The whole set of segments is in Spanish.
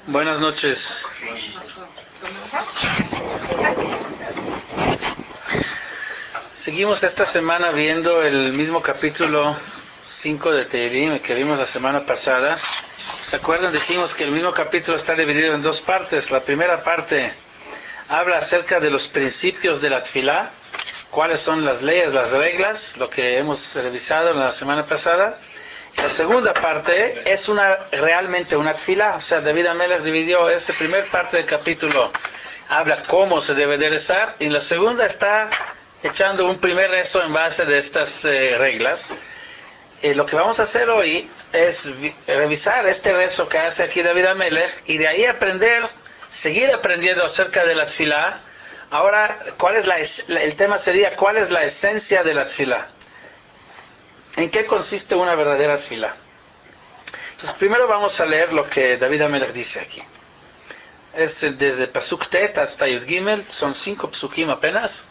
Buenas noches. Seguimos esta semana viendo el mismo capítulo 5 de Tehilim que vimos la semana pasada. ¿Se acuerdan? Dijimos que el mismo capítulo está dividido en dos partes. La primera parte habla acerca de los principios de la tefilá, cuáles son las leyes, las reglas, lo que hemos revisado la semana pasada. La segunda parte es realmente una tefilá, o sea, David HaMelech dividió esa primera parte del capítulo, habla cómo se debe de rezar, y la segunda está echando un primer rezo en base de estas reglas. Lo que vamos a hacer hoy es revisar este rezo que hace aquí David HaMelech, y de ahí seguir aprendiendo acerca de la tefilá. Ahora, el tema sería, ¿cuál es la esencia de la tefilá? ¿En qué consiste una verdadera tefilá? Entonces, primero vamos a leer lo que David HaMelech dice aquí. Es desde Pasuk Tet hasta Yud Gimel, son 5 psukim apenas.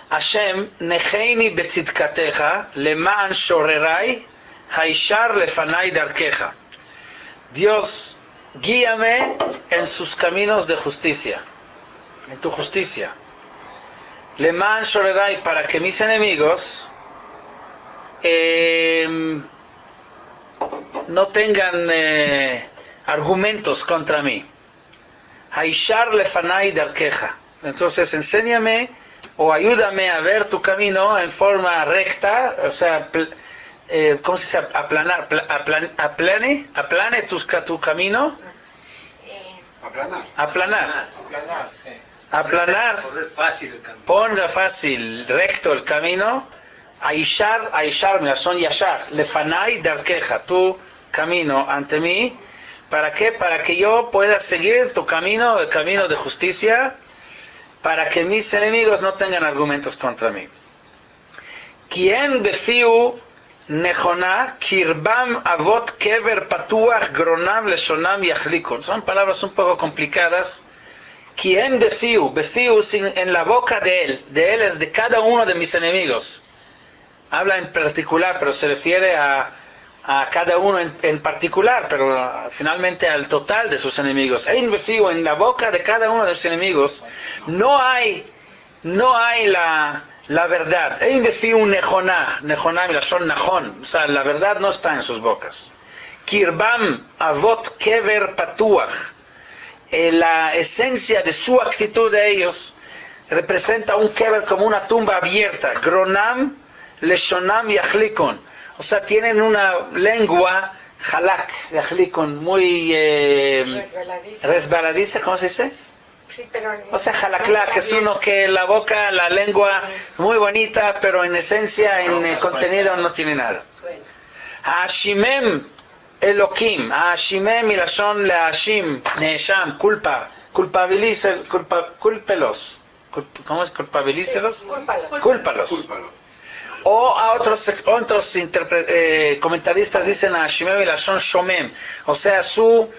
Hashem, necheini betzidkatecha, leman shorerai, haishar lefanai darkeja. Dios, guíame en sus caminos de justicia, en tu justicia. Leman shorerai, para que mis enemigos no tengan argumentos contra mí. Haishar lefanai darkeja. Entonces enséñame o ayúdame a ver tu camino en forma recta, o sea, ¿cómo se dice? Aplane tu camino. Aplanar. Ponga fácil, recto el camino. Aishar, mira, son yashar, lefanai darkeja, tu camino ante mí. ¿Para qué? Para que yo pueda seguir tu camino, el camino de justicia, para que mis enemigos no tengan argumentos contra mí. Quien befiu nechona kirbam avot kever patuach gronam leshonam yachlikun. Son palabras un poco complicadas. Quien befiu en la boca de él es de cada uno de mis enemigos. Habla en particular, pero se refiere a cada uno en particular, pero finalmente al total de sus enemigos. En la boca de cada uno de sus enemigos no hay la verdad. O sea, la verdad no está en sus bocas. Kirbam avot kever patuach. La esencia de su actitud de ellos representa un kever como una tumba abierta. Gronam leshonam yachlikon. O sea, tienen una lengua halak, yachlikon, muy resbaladiza, ¿cómo se dice? Sí, pero o sea, halaklak, es uno que la boca, la lengua muy bonita, pero en esencia, en el contenido no tiene nada. Hashimem Elokim, Hashimem y la son la Hashim, Nesham, culpelos. ¿Cómo es? Culpabilícelos. Cúlpalos. O a otros comentaristas dicen a Shimem y la son Shomem, o sea, su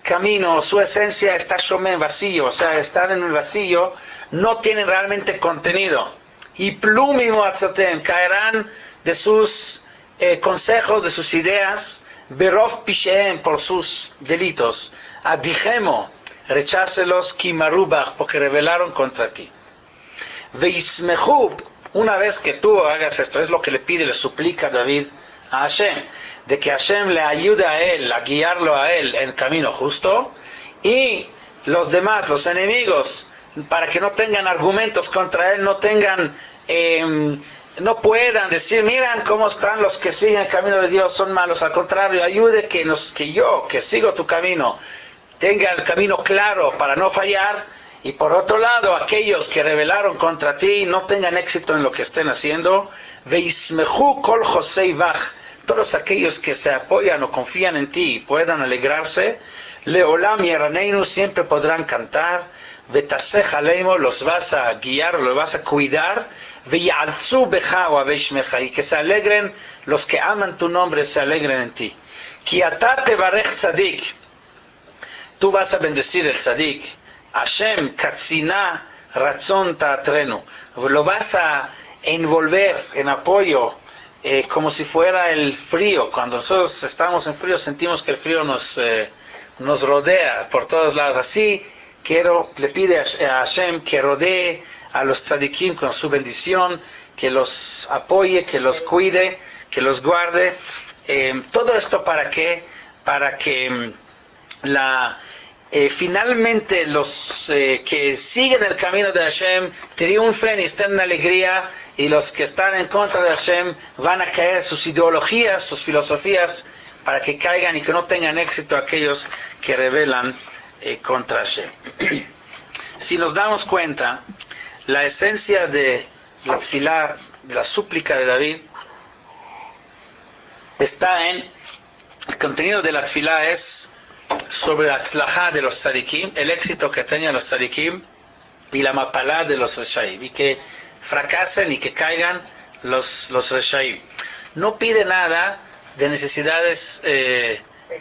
camino, su esencia está Shomem, vacío, o sea, están en el vacío, no tienen realmente contenido. Y plumimo atzotem, caerán de sus consejos, de sus ideas, berov pishem, por sus delitos. Abijemo, rechácelos, kimarubach, porque rebelaron contra ti. Veismehub, una vez que tú hagas esto, es lo que le pide, le suplica David a Hashem, de que Hashem le ayude a él, a guiarlo a él en el camino justo, y los demás, los enemigos, para que no tengan argumentos contra él, no puedan decir, miran cómo están los que siguen el camino de Dios, son malos. Al contrario, ayude que yo, que sigo tu camino, tenga el camino claro para no fallar. Y por otro lado, aquellos que rebelaron contra ti no tengan éxito en lo que estén haciendo. Veismehu kol josei vach, todos aquellos que se apoyan o confían en ti y puedan alegrarse. Leolam yeraneinu, siempre podrán cantar. Vetasej aleimo, los vas a guiar, los vas a cuidar. Veyalzu becha o aveishmecha, y que se alegren, los que aman tu nombre se alegren en ti. Ki ata tevarech tzadik, tú vas a bendecir el tzadik. Hashem katzina ratzon ta'atrenu, lo vas a envolver en apoyo, como si fuera el frío. Cuando nosotros estamos en frío sentimos que el frío nos nos rodea por todos lados. Así le pide a Hashem que rodee a los tzadikim con su bendición, que los apoye, que los cuide, que los guarde. Todo esto ¿para qué? Para que finalmente los que siguen el camino de Hashem triunfen y estén en alegría, y los que están en contra de Hashem van a caer sus ideologías, sus filosofías, para que caigan y que no tengan éxito aquellos que rebelan contra Hashem. Si nos damos cuenta, la esencia de la tefilá, de la súplica de David, está en el contenido de la tefilá es sobre la tzlajá de los tzadikim, el éxito que tengan los tzadikim, y la mapalá de los reshaim, y que fracasen y que caigan los reshaim. No pide nada de necesidades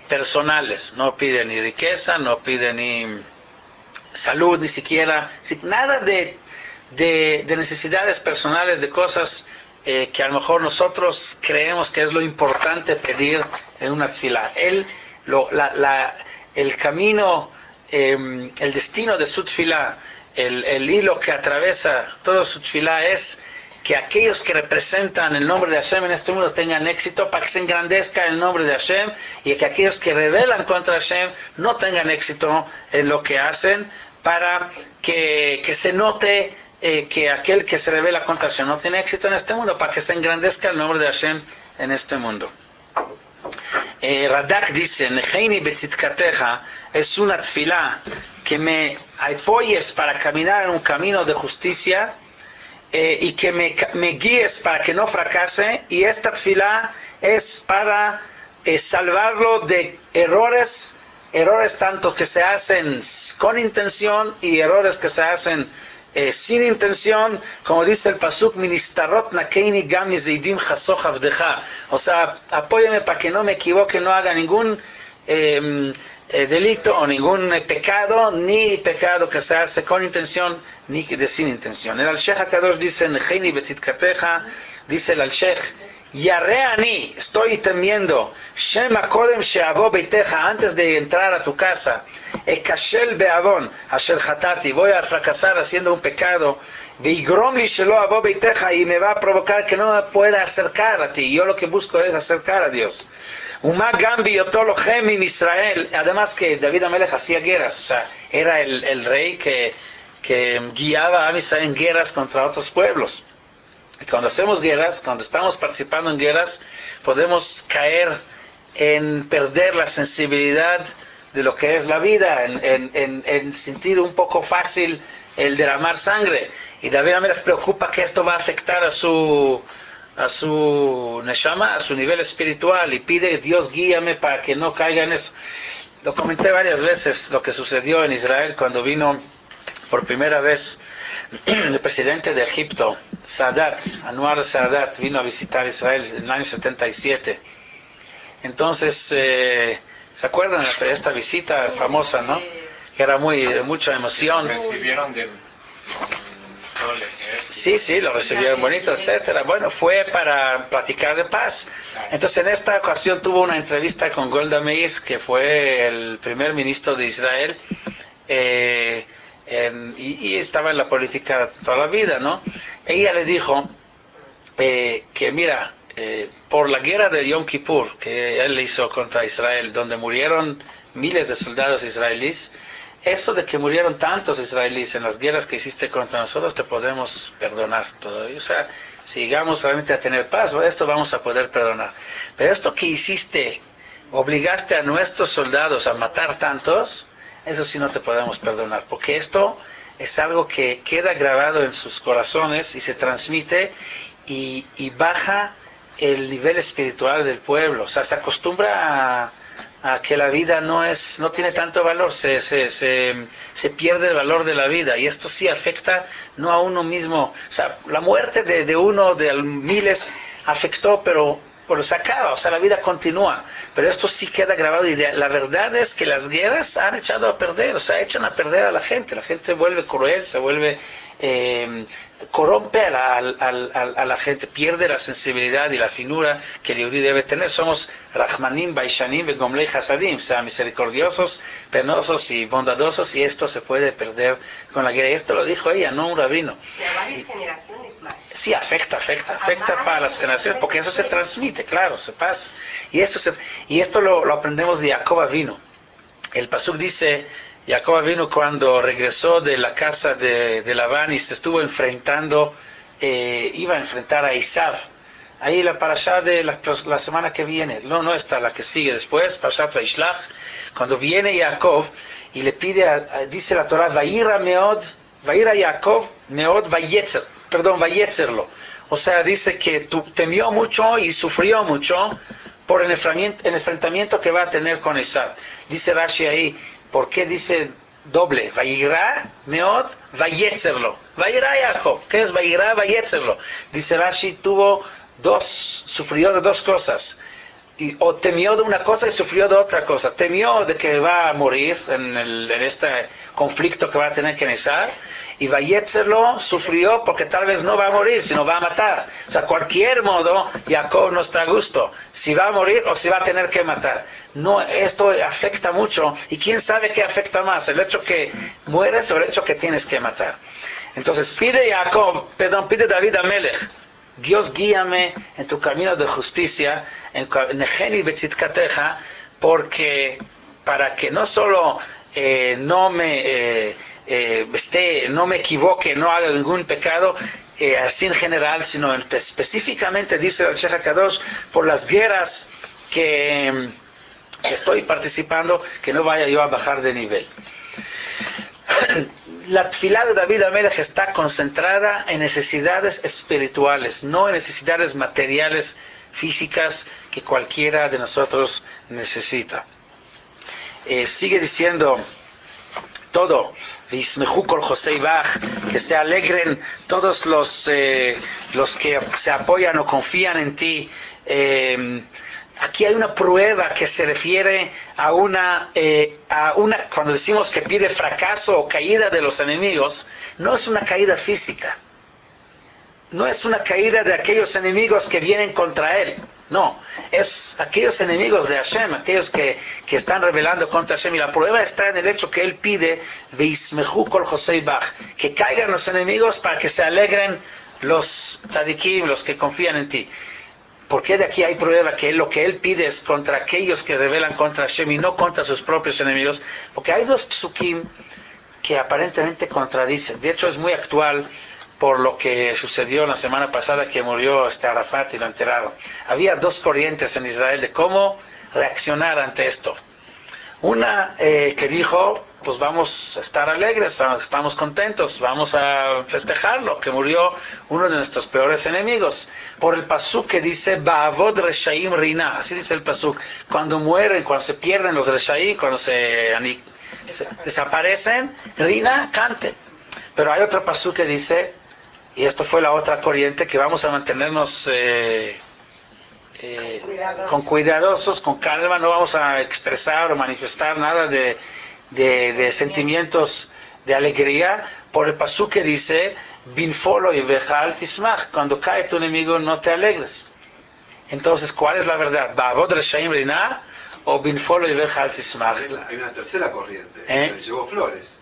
personales, no pide ni riqueza, no pide ni salud, ni siquiera, nada de necesidades personales, de cosas que a lo mejor nosotros creemos que es lo importante pedir en una tefilá. El camino, el destino de su tefilá, el hilo que atraviesa todo su tefilá es que aquellos que representan el nombre de Hashem en este mundo tengan éxito, para que se engrandezca el nombre de Hashem, y que aquellos que rebelan contra Hashem no tengan éxito en lo que hacen, para que se note que aquel que se rebela contra Hashem no tiene éxito en este mundo, para que se engrandezca el nombre de Hashem en este mundo. Radak dice, Neheini betzitkateja, es una tefilá que me apoyes para caminar en un camino de justicia, y que me guíes para que no fracase, y esta tefilá es para salvarlo de errores tanto que se hacen con intención y errores que se hacen sin intención, como dice el pasuk, ministarot nakeini gam mizeidim chasoch avdecha, o sea, apóyame para que no me equivoque, no haga ningún delito o ningún pecado, ni pecado que se hace con intención ni de sin intención. El Al-Sheikh HaKadosh dice, Neheini betzitkateja, dice el Al-Sheikh, Yareani, estoy temiendo, Shema kodem sheavo beiteja, antes de entrar a tu casa, Ekashel beavon, asher hatati, voy a fracasar haciendo un pecado, Veigrom li shelo avo beiteja, y me va a provocar que no me pueda acercar a ti. Yo lo que busco es acercar a Dios. Uma gambi otolochem in Israel, además que David Amelech hacía guerras, o sea, era el rey que guiaba a Israel en guerras contra otros pueblos. Y cuando hacemos guerras, cuando estamos participando en guerras, podemos caer en perder la sensibilidad de lo que es la vida, en sentir un poco fácil el derramar sangre. Y David Amelech preocupa que esto va a afectar a su neshama, a su nivel espiritual, y pide, Dios guíame para que no caiga en eso. Lo comenté varias veces, lo que sucedió en Israel cuando vino por primera vez el presidente de Egipto, Sadat, Anwar Sadat, vino a visitar Israel en el año 77. Entonces, ¿se acuerdan de esta visita famosa, no? Que era mucha emoción. Recibieron del Sí, lo recibieron bonito, etcétera. Bueno, fue para platicar de paz. Entonces, en esta ocasión tuvo una entrevista con Golda Meir, que fue el primer ministro de Israel, y estaba en la política toda la vida, ¿no? Ella le dijo que mira, por la guerra de Yom Kippur que él hizo contra Israel, donde murieron miles de soldados israelíes, eso de que murieron tantos israelíes en las guerras que hiciste contra nosotros, te podemos perdonar todavía. O sea, si llegamos realmente a tener paz, esto vamos a poder perdonar. Pero esto que hiciste, obligaste a nuestros soldados a matar tantos, eso sí no te podemos perdonar, porque esto es algo que queda grabado en sus corazones y se transmite y baja el nivel espiritual del pueblo. O sea, se acostumbra a que la vida no tiene tanto valor, se pierde el valor de la vida, y esto sí afecta no a uno mismo. O sea, la muerte de uno, de miles, afectó, pero se acaba, o sea, la vida continúa, pero esto sí queda grabado. Y la verdad es que las guerras han echado a perder, o sea, echan a perder a la gente se vuelve cruel, se vuelve corrompe a la gente, pierde la sensibilidad y la finura que el Yehudi debe tener. Somos Rahmanim, Baishanim, Gomlei Hasadim, o sea, misericordiosos, penosos y bondadosos, y esto se puede perder con la guerra. Esto lo dijo ella, no un rabino. Y a varias generaciones más. Sí, afecta para las generaciones, porque eso se transmite, claro, se pasa. Y esto lo aprendemos de Jacob Avinu. El pasuk dice, Jacob Avinu cuando regresó de la casa de Labán y se estuvo enfrentando, iba a enfrentar a Isav. Ahí la parashá de la semana que viene, no está, la que sigue después, Parashat Vaishlach, cuando viene Jacob y le pide, dice la Torah, Vayira Jacob meod vayetzerlo. O sea, dice que temió mucho y sufrió mucho por el enfrentamiento que va a tener con Esav. Dice Rashi ahí, ¿por qué dice doble? Vayira meod vayetzerlo. Vayira Jacob. ¿Qué es Vayira vayetzerlo? Dice Rashi, sufrió de dos cosas. O temió de una cosa y sufrió de otra cosa. Temió de que va a morir en este conflicto que va a tener con Esav. Y Vayetzerlo sufrió porque tal vez no va a morir, sino va a matar. O sea, cualquier modo, Jacob no está a gusto. Si va a morir o si va a tener que matar. No, esto afecta mucho. Y quién sabe qué afecta más, el hecho que mueres o el hecho que tienes que matar. Entonces pide David a Melech, Dios guíame en tu camino de justicia, Nejeni betzitkateja, porque para que no solo no me equivoque, no haga ningún pecado, así en general, sino específicamente, dice el Sheikh HaKadosh, por las guerras que estoy participando, que no vaya yo a bajar de nivel. La tefilá de David HaMelech está concentrada en necesidades espirituales, no en necesidades materiales, físicas, que cualquiera de nosotros necesita. Sigue diciendo todo, que se alegren todos los que se apoyan o confían en ti. Aquí hay una prueba que se refiere a una, cuando decimos que pide fracaso o caída de los enemigos, no es una caída física, no es una caída de aquellos enemigos que vienen contra él, no, es aquellos enemigos de Hashem, aquellos que están rebelando contra Hashem, y la prueba está en el hecho que él pide, que caigan los enemigos para que se alegren los tzadikim, los que confían en ti. ¿Por qué de aquí hay prueba que lo que él pide es contra aquellos que rebelan contra Hashem y no contra sus propios enemigos? Porque hay dos psukim que aparentemente contradicen. De hecho es muy actual por lo que sucedió la semana pasada que murió Arafat y lo enterraron. Había dos corrientes en Israel de cómo reaccionar ante esto. Una que dijo, pues vamos a estar alegres, estamos contentos, vamos a festejarlo, que murió uno de nuestros peores enemigos. Por el pasuk que dice, Ba'avod Reshaim Rina, así dice el pasuk, cuando mueren, cuando se pierden los Reshaim, cuando se desaparecen, Rina, cante. Pero hay otro pasuk que dice, y esto fue la otra corriente, que vamos a mantenernos cuidadosos, con calma, no vamos a expresar o manifestar nada de sentimientos de alegría, por el pasuk que dice, Binfolo y Vejal Tismach, cuando cae tu enemigo no te alegres. Entonces, ¿cuál es la verdad? ¿Ba'avod Reshaim Rina o Binfolo y Vejal Tismach? Hay una tercera corriente, le llevó flores.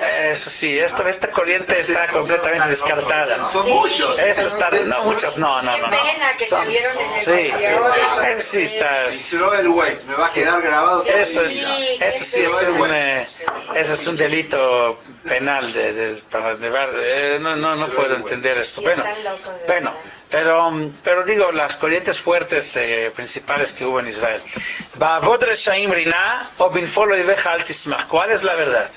Eso sí, esta corriente está completamente descartada. Son muchos. No, muchos, no. Qué pena que salieron en el Sí, sí está. El West, me va a quedar grabado. Eso es un delito penal no puedo entender esto. Bueno, pero digo, las corrientes fuertes principales que hubo en Israel. Ba'avod Reshaim Rina o Binfolo y Vejal Tismach. ¿Cuál es la verdad?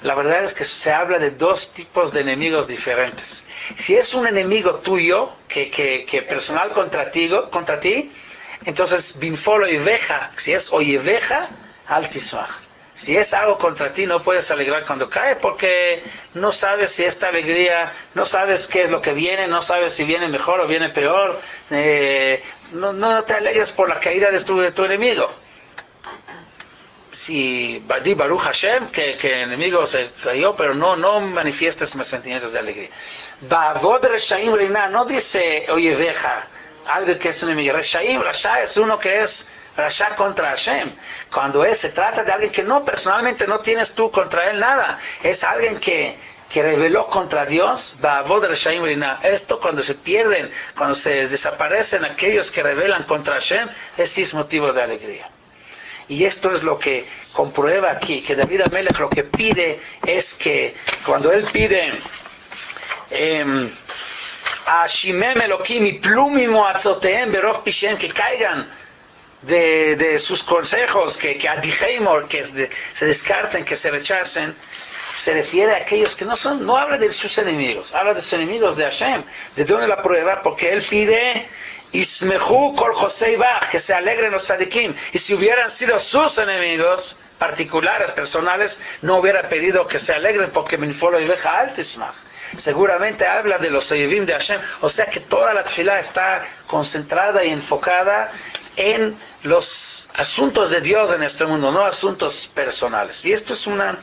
La verdad es que se habla de dos tipos de enemigos diferentes. Si es un enemigo tuyo, que personal contra ti, entonces Binfolo y Veja, si es Oyeveja, al Tismach. Si es algo contra ti, no puedes alegrar cuando cae, porque no sabes si esta alegría, no sabes qué es lo que viene, no sabes si viene mejor o viene peor. No te alegres por la caída de tu enemigo. si di Baruch Hashem, que el enemigo se cayó, pero no manifiestes mis sentimientos de alegría. Ba'avod Reshaim Reina no dice, oye, deja, algo que es un enemigo. Reshaim, Rasha es uno que es Rasha contra Hashem. Cuando se trata de alguien que no, personalmente no tienes tú contra él nada. Es alguien que reveló contra Dios. Ba'avod Reshaim Reina. Esto cuando se pierden, cuando se desaparecen aquellos que revelan contra Hashem, sí es motivo de alegría. Y esto es lo que comprueba aquí, que David Amelech lo que pide es que cuando él pide a Shimem Elohim y Plumim Moatzotehem Berov Pishem, que caigan de sus consejos, que adijeimor, que se descarten, que se rechacen, se refiere a aquellos que no habla de sus enemigos, habla de sus enemigos de Hashem. ¿De dónde la prueba? Porque él pide Ismehu kol Josei Bach, que se alegren los tzadikim. Y si hubieran sido sus enemigos particulares, personales, no hubiera pedido que se alegren, porque Minfolo y Beja Altismach. Seguramente habla de los Oyevim de Hashem. O sea que toda la tefilá está concentrada y enfocada en los asuntos de Dios en este mundo, no asuntos personales. Y esto es una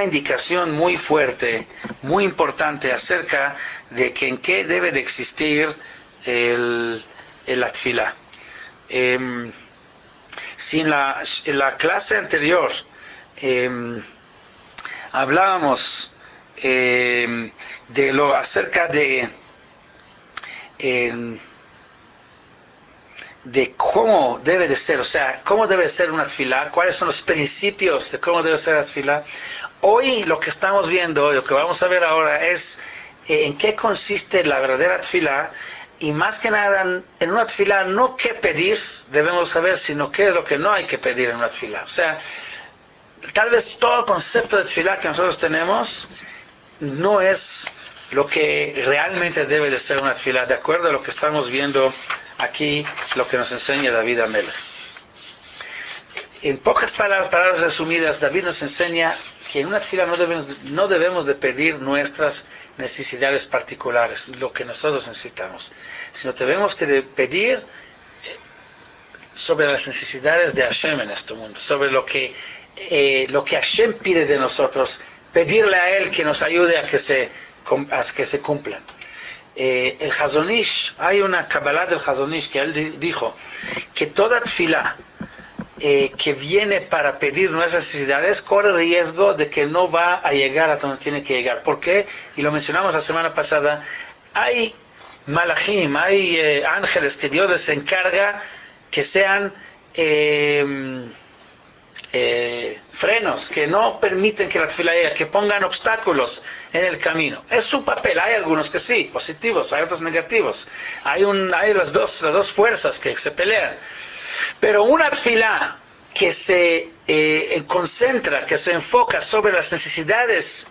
indicación muy fuerte, muy importante acerca de que en qué debe de existir el tefilá. Si en la clase anterior hablábamos acerca de cómo debe de ser, o sea, cómo debe de ser una tefilá, cuáles son los principios de cómo debe ser la tefilá. Hoy lo que estamos viendo, lo que vamos a ver ahora es en qué consiste la verdadera tefilá, y más que nada en una tefilá no qué pedir debemos saber, sino qué es lo que no hay que pedir en una tefilá. O sea, tal vez todo el concepto de tefilá que nosotros tenemos no es lo que realmente debe de ser una tefilá, de acuerdo a lo que estamos viendo aquí, lo que nos enseña David Amelech. En pocas palabras resumidas, David nos enseña que en una tefilá no debemos de pedir nuestras necesidades particulares, lo que nosotros necesitamos, sino debemos que pedir sobre las necesidades de Hashem en este mundo, sobre lo que Hashem pide de nosotros, pedirle a Él que nos ayude a que se cumplan. El Chazon Ish, hay una Kabbalah del Chazon Ish que él dijo que toda tefilá que viene para pedir nuestras necesidades corre riesgo de que no va a llegar a donde tiene que llegar. ¿Por qué? Y lo mencionamos la semana pasada. Hay malachim, hay ángeles que Dios les encarga que sean frenos, que no permiten que la tefilá llegue, que pongan obstáculos en el camino. Es su papel. Hay algunos que sí, positivos, hay otros negativos. Hay las dos fuerzas que se pelean. Pero una tefilá que se concentra, que se enfoca sobre las necesidades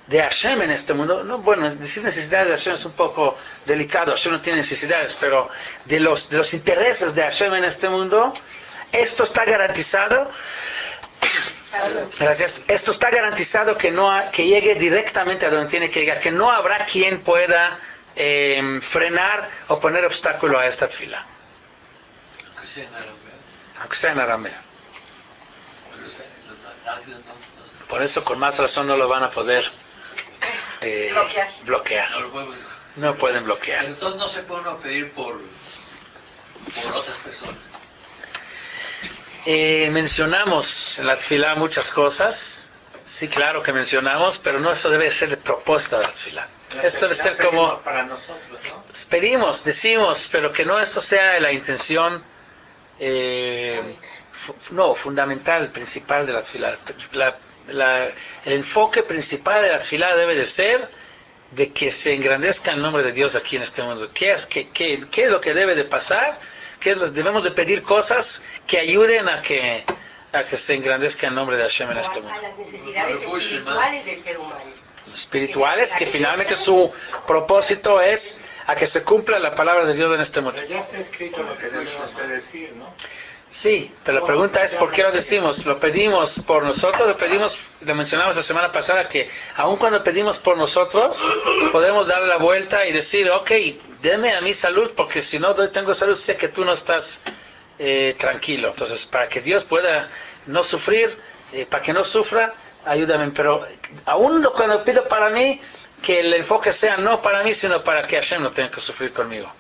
de Hashem en este mundo, no, bueno, decir necesidades de Hashem es un poco delicado, Hashem no tiene necesidades, pero de los intereses de Hashem en este mundo, esto está garantizado. Gracias. Esto está garantizado que llegue directamente a donde tiene que llegar, que no habrá quien pueda frenar o poner obstáculo a esta tefilá. Aunque sea en arameo. Por eso con más razón no lo van a poder bloquear. No pueden bloquear. Entonces no se puede uno pedir por otras personas. Mencionamos en la tefilá muchas cosas. Sí, claro que mencionamos, pero no eso debe ser el propósito de la tefilá. Esto debe ser como para nosotros, ¿no? Pedimos, decimos, pero que no esto sea la intención fundamental, principal de la tefilá. El enfoque principal de la tefilá debe de ser de que se engrandezca el nombre de Dios aquí en este mundo. ¿Qué es lo que debe de pasar? Debemos de pedir cosas que ayuden a que se engrandezca el nombre de Hashem en este mundo. A las necesidades espirituales del ser humano. Espirituales, que finalmente su propósito es a que se cumpla la palabra de Dios en este mundo. Pero ya está escrito lo que debemos de decir, ¿no? Sí, pero la pregunta es ¿por qué lo decimos? ¿Lo pedimos por nosotros? Lo mencionamos la semana pasada, que aun cuando pedimos por nosotros, podemos dar la vuelta y decir, ok, deme a mí salud, porque si no tengo salud, sé que tú no estás tranquilo. Entonces, para que Dios pueda no sufrir, para que no sufra, ayúdame. Pero aún cuando pido para mí, que el enfoque sea no para mí, sino para que Hashem no tenga que sufrir conmigo.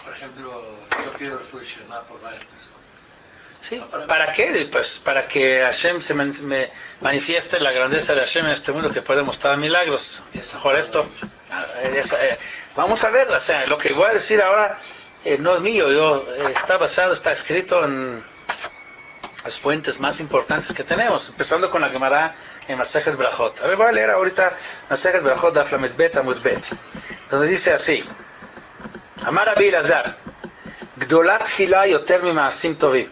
Por ejemplo, yo pido refugio por varias personas. ¿Sí? ¿Para qué? Pues para que Hashem me manifieste la grandeza de Hashem en este mundo, que puede mostrar milagros. Mejor esto. Vamos a ver, o sea, lo que voy a decir ahora no es mío, está escrito en las fuentes más importantes que tenemos, empezando con la Gemara en Masejet Brachot. A ver, voy a leer ahorita Masejet Brachot Daf Lamed Bet Amud Bet, donde dice así: Amar Rabbi Elazar, Gdolat Tfilah yoter mima'asim tovim.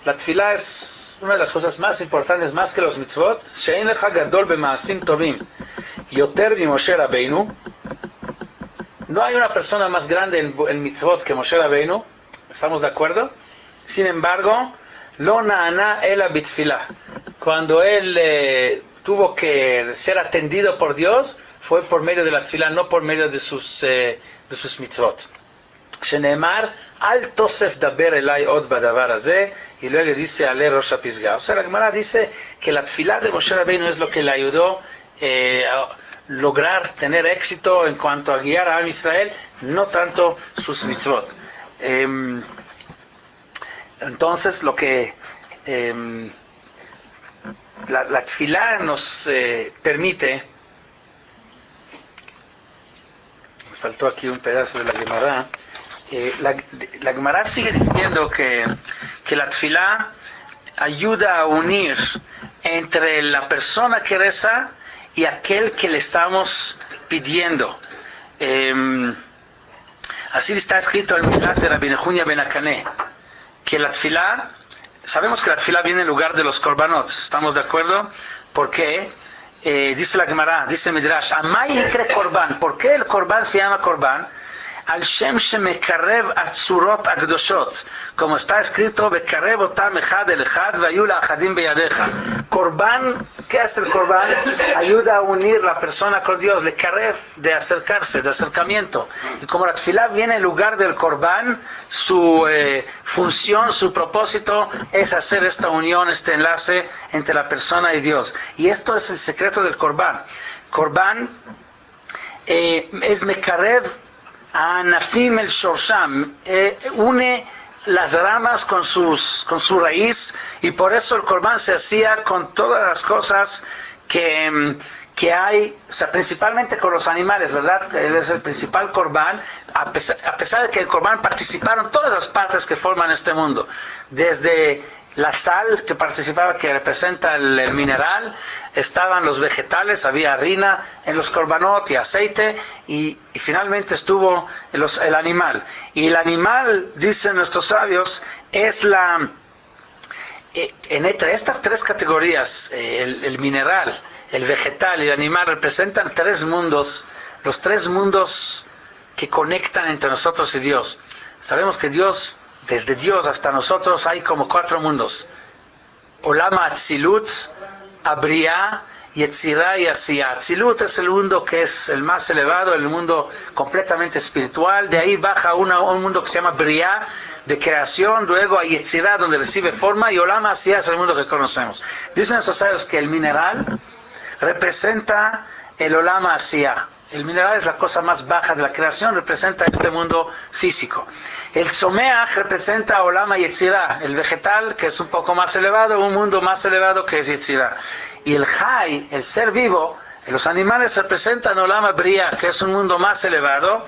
La tefilá es una de las cosas más importantes, más que los mitzvot. She'en lecha gadol b'ma'asim tovim yoter mimoshe Rabbeinu. No hay una persona más grande en mitzvot que Moshe Rabbeinu. ¿Estamos de acuerdo? Sin embargo, lo na'ana ela bitfilá. Cuando él tuvo que ser atendido por Dios, fue por medio de la tefilá, no por medio de sus mitzvot. Sheneemar al tosef daber elai od badavar hazeh, y luego dice ale Rosh HaPisgah. O sea, la Gemara dice que la tefilá de Moshe Rabbeinu es lo que le ayudó a lograr tener éxito en cuanto a guiar a Am Israel, no tanto sus mitzvot. Entonces, lo que la tefilá nos permite, me faltó aquí un pedazo de la Gemara. La Gemara sigue diciendo que la tefilá ayuda a unir entre la persona que reza y aquel que le estamos pidiendo. Así está escrito en el Midrash de Rabbi Nehunya ben Akané, que la tefilá, sabemos que la tefilá viene en lugar de los korbanot, ¿estamos de acuerdo? ¿Por qué? Dice la Gemara, dice el Midrash, Amay ikre korban. ¿Por qué el korban se llama korban? Al Shem shemekarev atzurot akdoshot, como está escrito, Bekarev otam echad el echad vayula achadim beyadeja. Korban, ¿qué hace el korban? Ayuda a unir la persona con Dios, le karev, de acercarse, de acercamiento. Y como la tefilá viene en lugar del korban, su función, su propósito es hacer esta unión, este enlace entre la persona y Dios. Y esto es el secreto del korban. Korban es mekarev Anafim el Shorsham, une las ramas con su raíz, y por eso el Corbán se hacía con todas las cosas que hay, o sea, principalmente con los animales, ¿verdad? Es el principal Corbán, a pesar de que el Corbán participaron todas las partes que forman este mundo, desde la sal que participaba, que representa el mineral, estaban los vegetales, había harina en los korbanot y aceite, y finalmente estuvo el animal. Y el animal, dicen nuestros sabios, es entre estas tres categorías, el mineral, el vegetal y el animal, representan tres mundos, los tres mundos que conectan entre nosotros y Dios. Sabemos que Dios, desde Dios hasta nosotros, hay como 4 mundos: Olam Atzilut, Abriá, Yetzirah y Asiyah. Atzilut es el mundo que es el más elevado, el mundo completamente espiritual. De ahí baja un mundo que se llama Briá, de creación. Luego a Yetzirah, donde recibe forma, y Olam Asiyah es el mundo que conocemos. Dicen nuestros sabios que el mineral representa el Olam Asiyah. El mineral es la cosa más baja de la creación, representa este mundo físico. El Tzomeach representa Olam Yetzirah, el vegetal, que es un poco más elevado, un mundo más elevado que es Yetzirah. Y el Chai, el ser vivo, los animales representan Olam Briá, que es un mundo más elevado.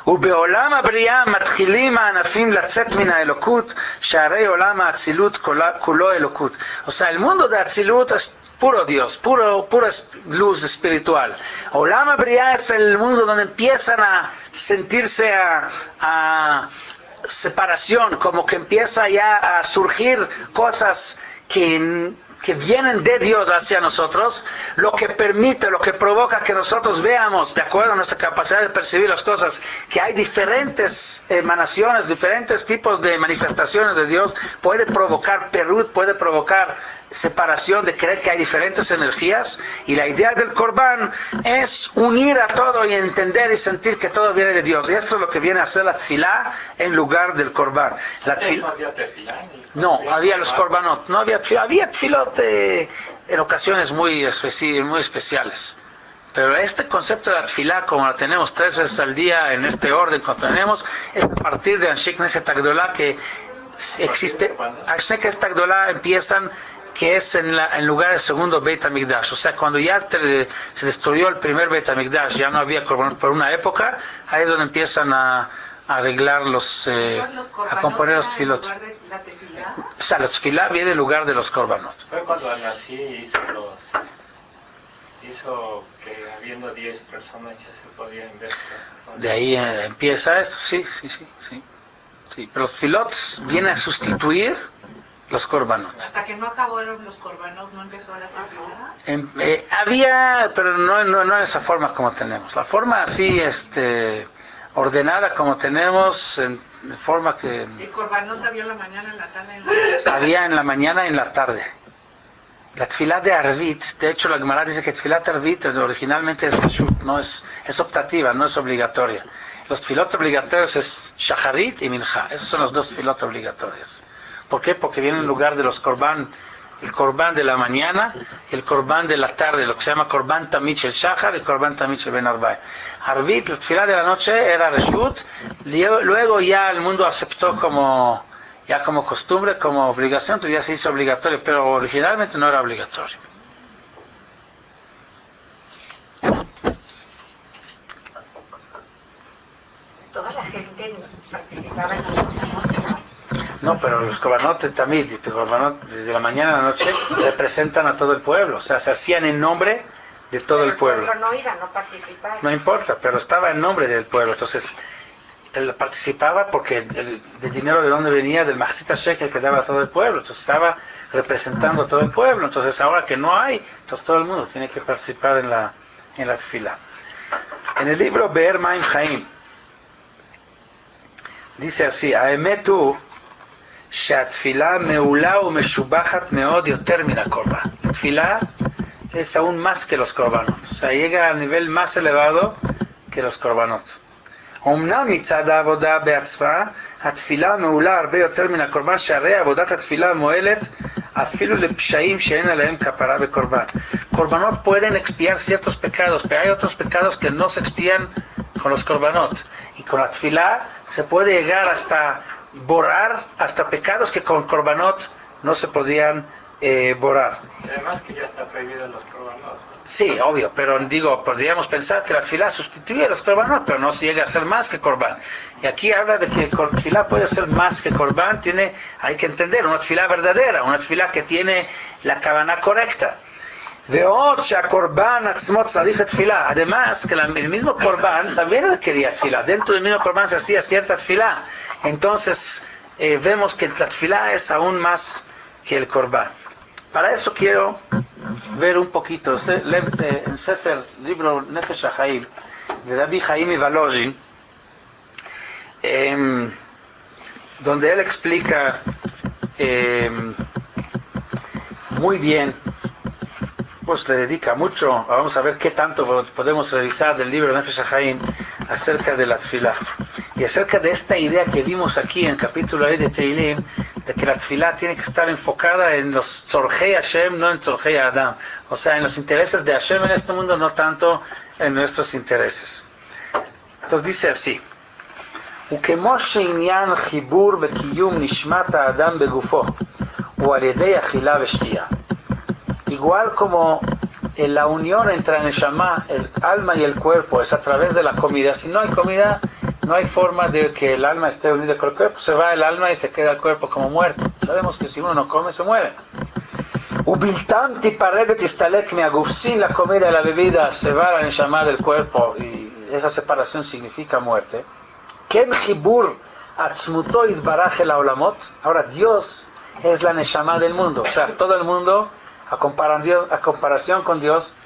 ובעולם הבריאה מתחילים הענפים לצאת מן האלוקות, שהרי עולם האצילות כולו אלוקות. O sea, el mundo de Atzilut es puro Dios, pura luz espiritual. Olam HaBriá es el mundo donde empiezan a sentirse a separación, como que empieza ya a surgir cosas que vienen de Dios hacia nosotros, lo que permite, lo que provoca que nosotros veamos, de acuerdo a nuestra capacidad de percibir las cosas, que hay diferentes emanaciones, diferentes tipos de manifestaciones de Dios. Puede provocar perut, puede provocar separación, de creer que hay diferentes energías, y la idea del Corbán es unir a todo y entender y sentir que todo viene de Dios. Y esto es lo que viene a hacer la tefilá en lugar del Corbán. ¿No había tefilá? No, había los Corbanot, no había tefilá, había tefilot en ocasiones muy especiales. Pero este concepto de la tefilá, como la tenemos 3 veces al día, en este orden que tenemos, es a partir de Anshe Knesset Agdolá que existe. Anshe Knesset Agdolá empiezan, que es en lugar del segundo Beit HaMikdash. O sea, cuando ya se destruyó el primer Beit HaMikdash, ya no había Corbanot por una época, ahí es donde empiezan a arreglar a componer los tefilot. O sea, los tefilá viene en lugar de los Corbanot. Fue cuando Anasí hizo que habiendo 10 personas ya se podían ver. De ahí empieza esto, sí. Pero los tefilot vienen a sustituir los Corbanot. Hasta que no acabaron los Corbanot, ¿no empezó la tefilá? Había, pero no en esa forma como tenemos. La forma así, ordenada como tenemos, en forma que... ¿El Corbanot había en la mañana, en la tarde, en la noche? Había en la mañana y en la tarde. La tefilá de Arvit, de hecho la Gemara dice que tefilá de Arvit originalmente es reshut, es optativa, no es obligatoria. Los tefilot obligatorios es Shacharit y Mincha, esos son los dos tefilot obligatorios. ¿Por qué? Porque vienen en lugar de los Corban, el Corban de la mañana y el Corban de la tarde, lo que se llama Corban Tamich el Shachar y Corban Tamich el Ben Arbay. Arvit, la tefilá de la noche era reshut, luego ya el mundo aceptó como costumbre, como obligación, entonces ya se hizo obligatorio, pero originalmente no era obligatorio. Toda la gente participaba en los Corbanot. No, pero los Corbanot también, desde la mañana a la noche, representan a todo el pueblo, o sea, se hacían en nombre de todo el pueblo. Pero no iba, no participaba. No importa, pero estaba en nombre del pueblo, entonces él participaba porque el dinero de dónde venía, del Mahzita Shekel que daba a todo el pueblo, entonces estaba representando a todo el pueblo. Entonces ahora que no hay, entonces todo el mundo tiene que participar en la tefilá. En el libro Be'er Maim Chaim dice así: Aemetu she'atfilá meulá umeshubachat meod yoter min hakorban. La tefilá es aún más que los korbanot, o sea, llega al nivel más elevado que los korbanot. אמנם מצד העבודה בעצמה, התפילה מעולה הרבה יותר מן הקורבן, שהרי עבודת התפילה מועלת אפילו לפשעים שאין עליהם כפרה בקורבן. Corbanot pueden expiar ciertos pecados, pero hay otros pecados que no se expían con los korbanot. Y con la tefilá se puede llegar hasta borrar, hasta pecados que con korbanot no se podían borrar. Además que ya está prohibido los Corbanot. Sí, obvio, pero podríamos pensar que la tefilá sustituye a los korbanot, pero no se llega a ser más que korban. Y aquí habla de que la tefilá puede ser más que korban, hay que entender, una tefilá verdadera, una tefilá que tiene la kavaná correcta. Además, que el mismo korban también requería tefilá. Dentro del mismo korban se hacía cierta tefilá. Entonces, vemos que la tefilá es aún más que el korban. Para eso quiero ver un poquito en Sefer, libro Nefesh HaChaim de Rabbi Chaim Ivalozhin, donde él explica muy bien, pues le dedica mucho, vamos a ver qué tanto podemos revisar del libro Nefesh HaChaim acerca de la tefilá y acerca de esta idea que vimos aquí en el capítulo de Tehilim, de que la tefilá tiene que estar enfocada en los tzorjei Hashem, no en tzorjei Adam, o sea, en los intereses de Hashem en este mundo, no tanto en nuestros intereses. Entonces dice así: וכמו שעניין חיבור וקיום נשמת האדם בגופו הוא על ידי אכילה ושתייה. Igual como la unión entre la neshama, el alma y el cuerpo es a través de la comida. Si no hay comida, no hay forma de que el alma esté unida con el cuerpo. Se va el alma y se queda el cuerpo como muerto. Sabemos que si uno no come, se muere. Ubiltam tipareget istalek meaguf. Sin la comida y la bebida se va la neshama del cuerpo y esa separación significa muerte. Ken chibur atzmuto itbaraj el haolamot. Ahora Dios es la neshama del mundo. O sea, todo el mundo, a comparación con Dios,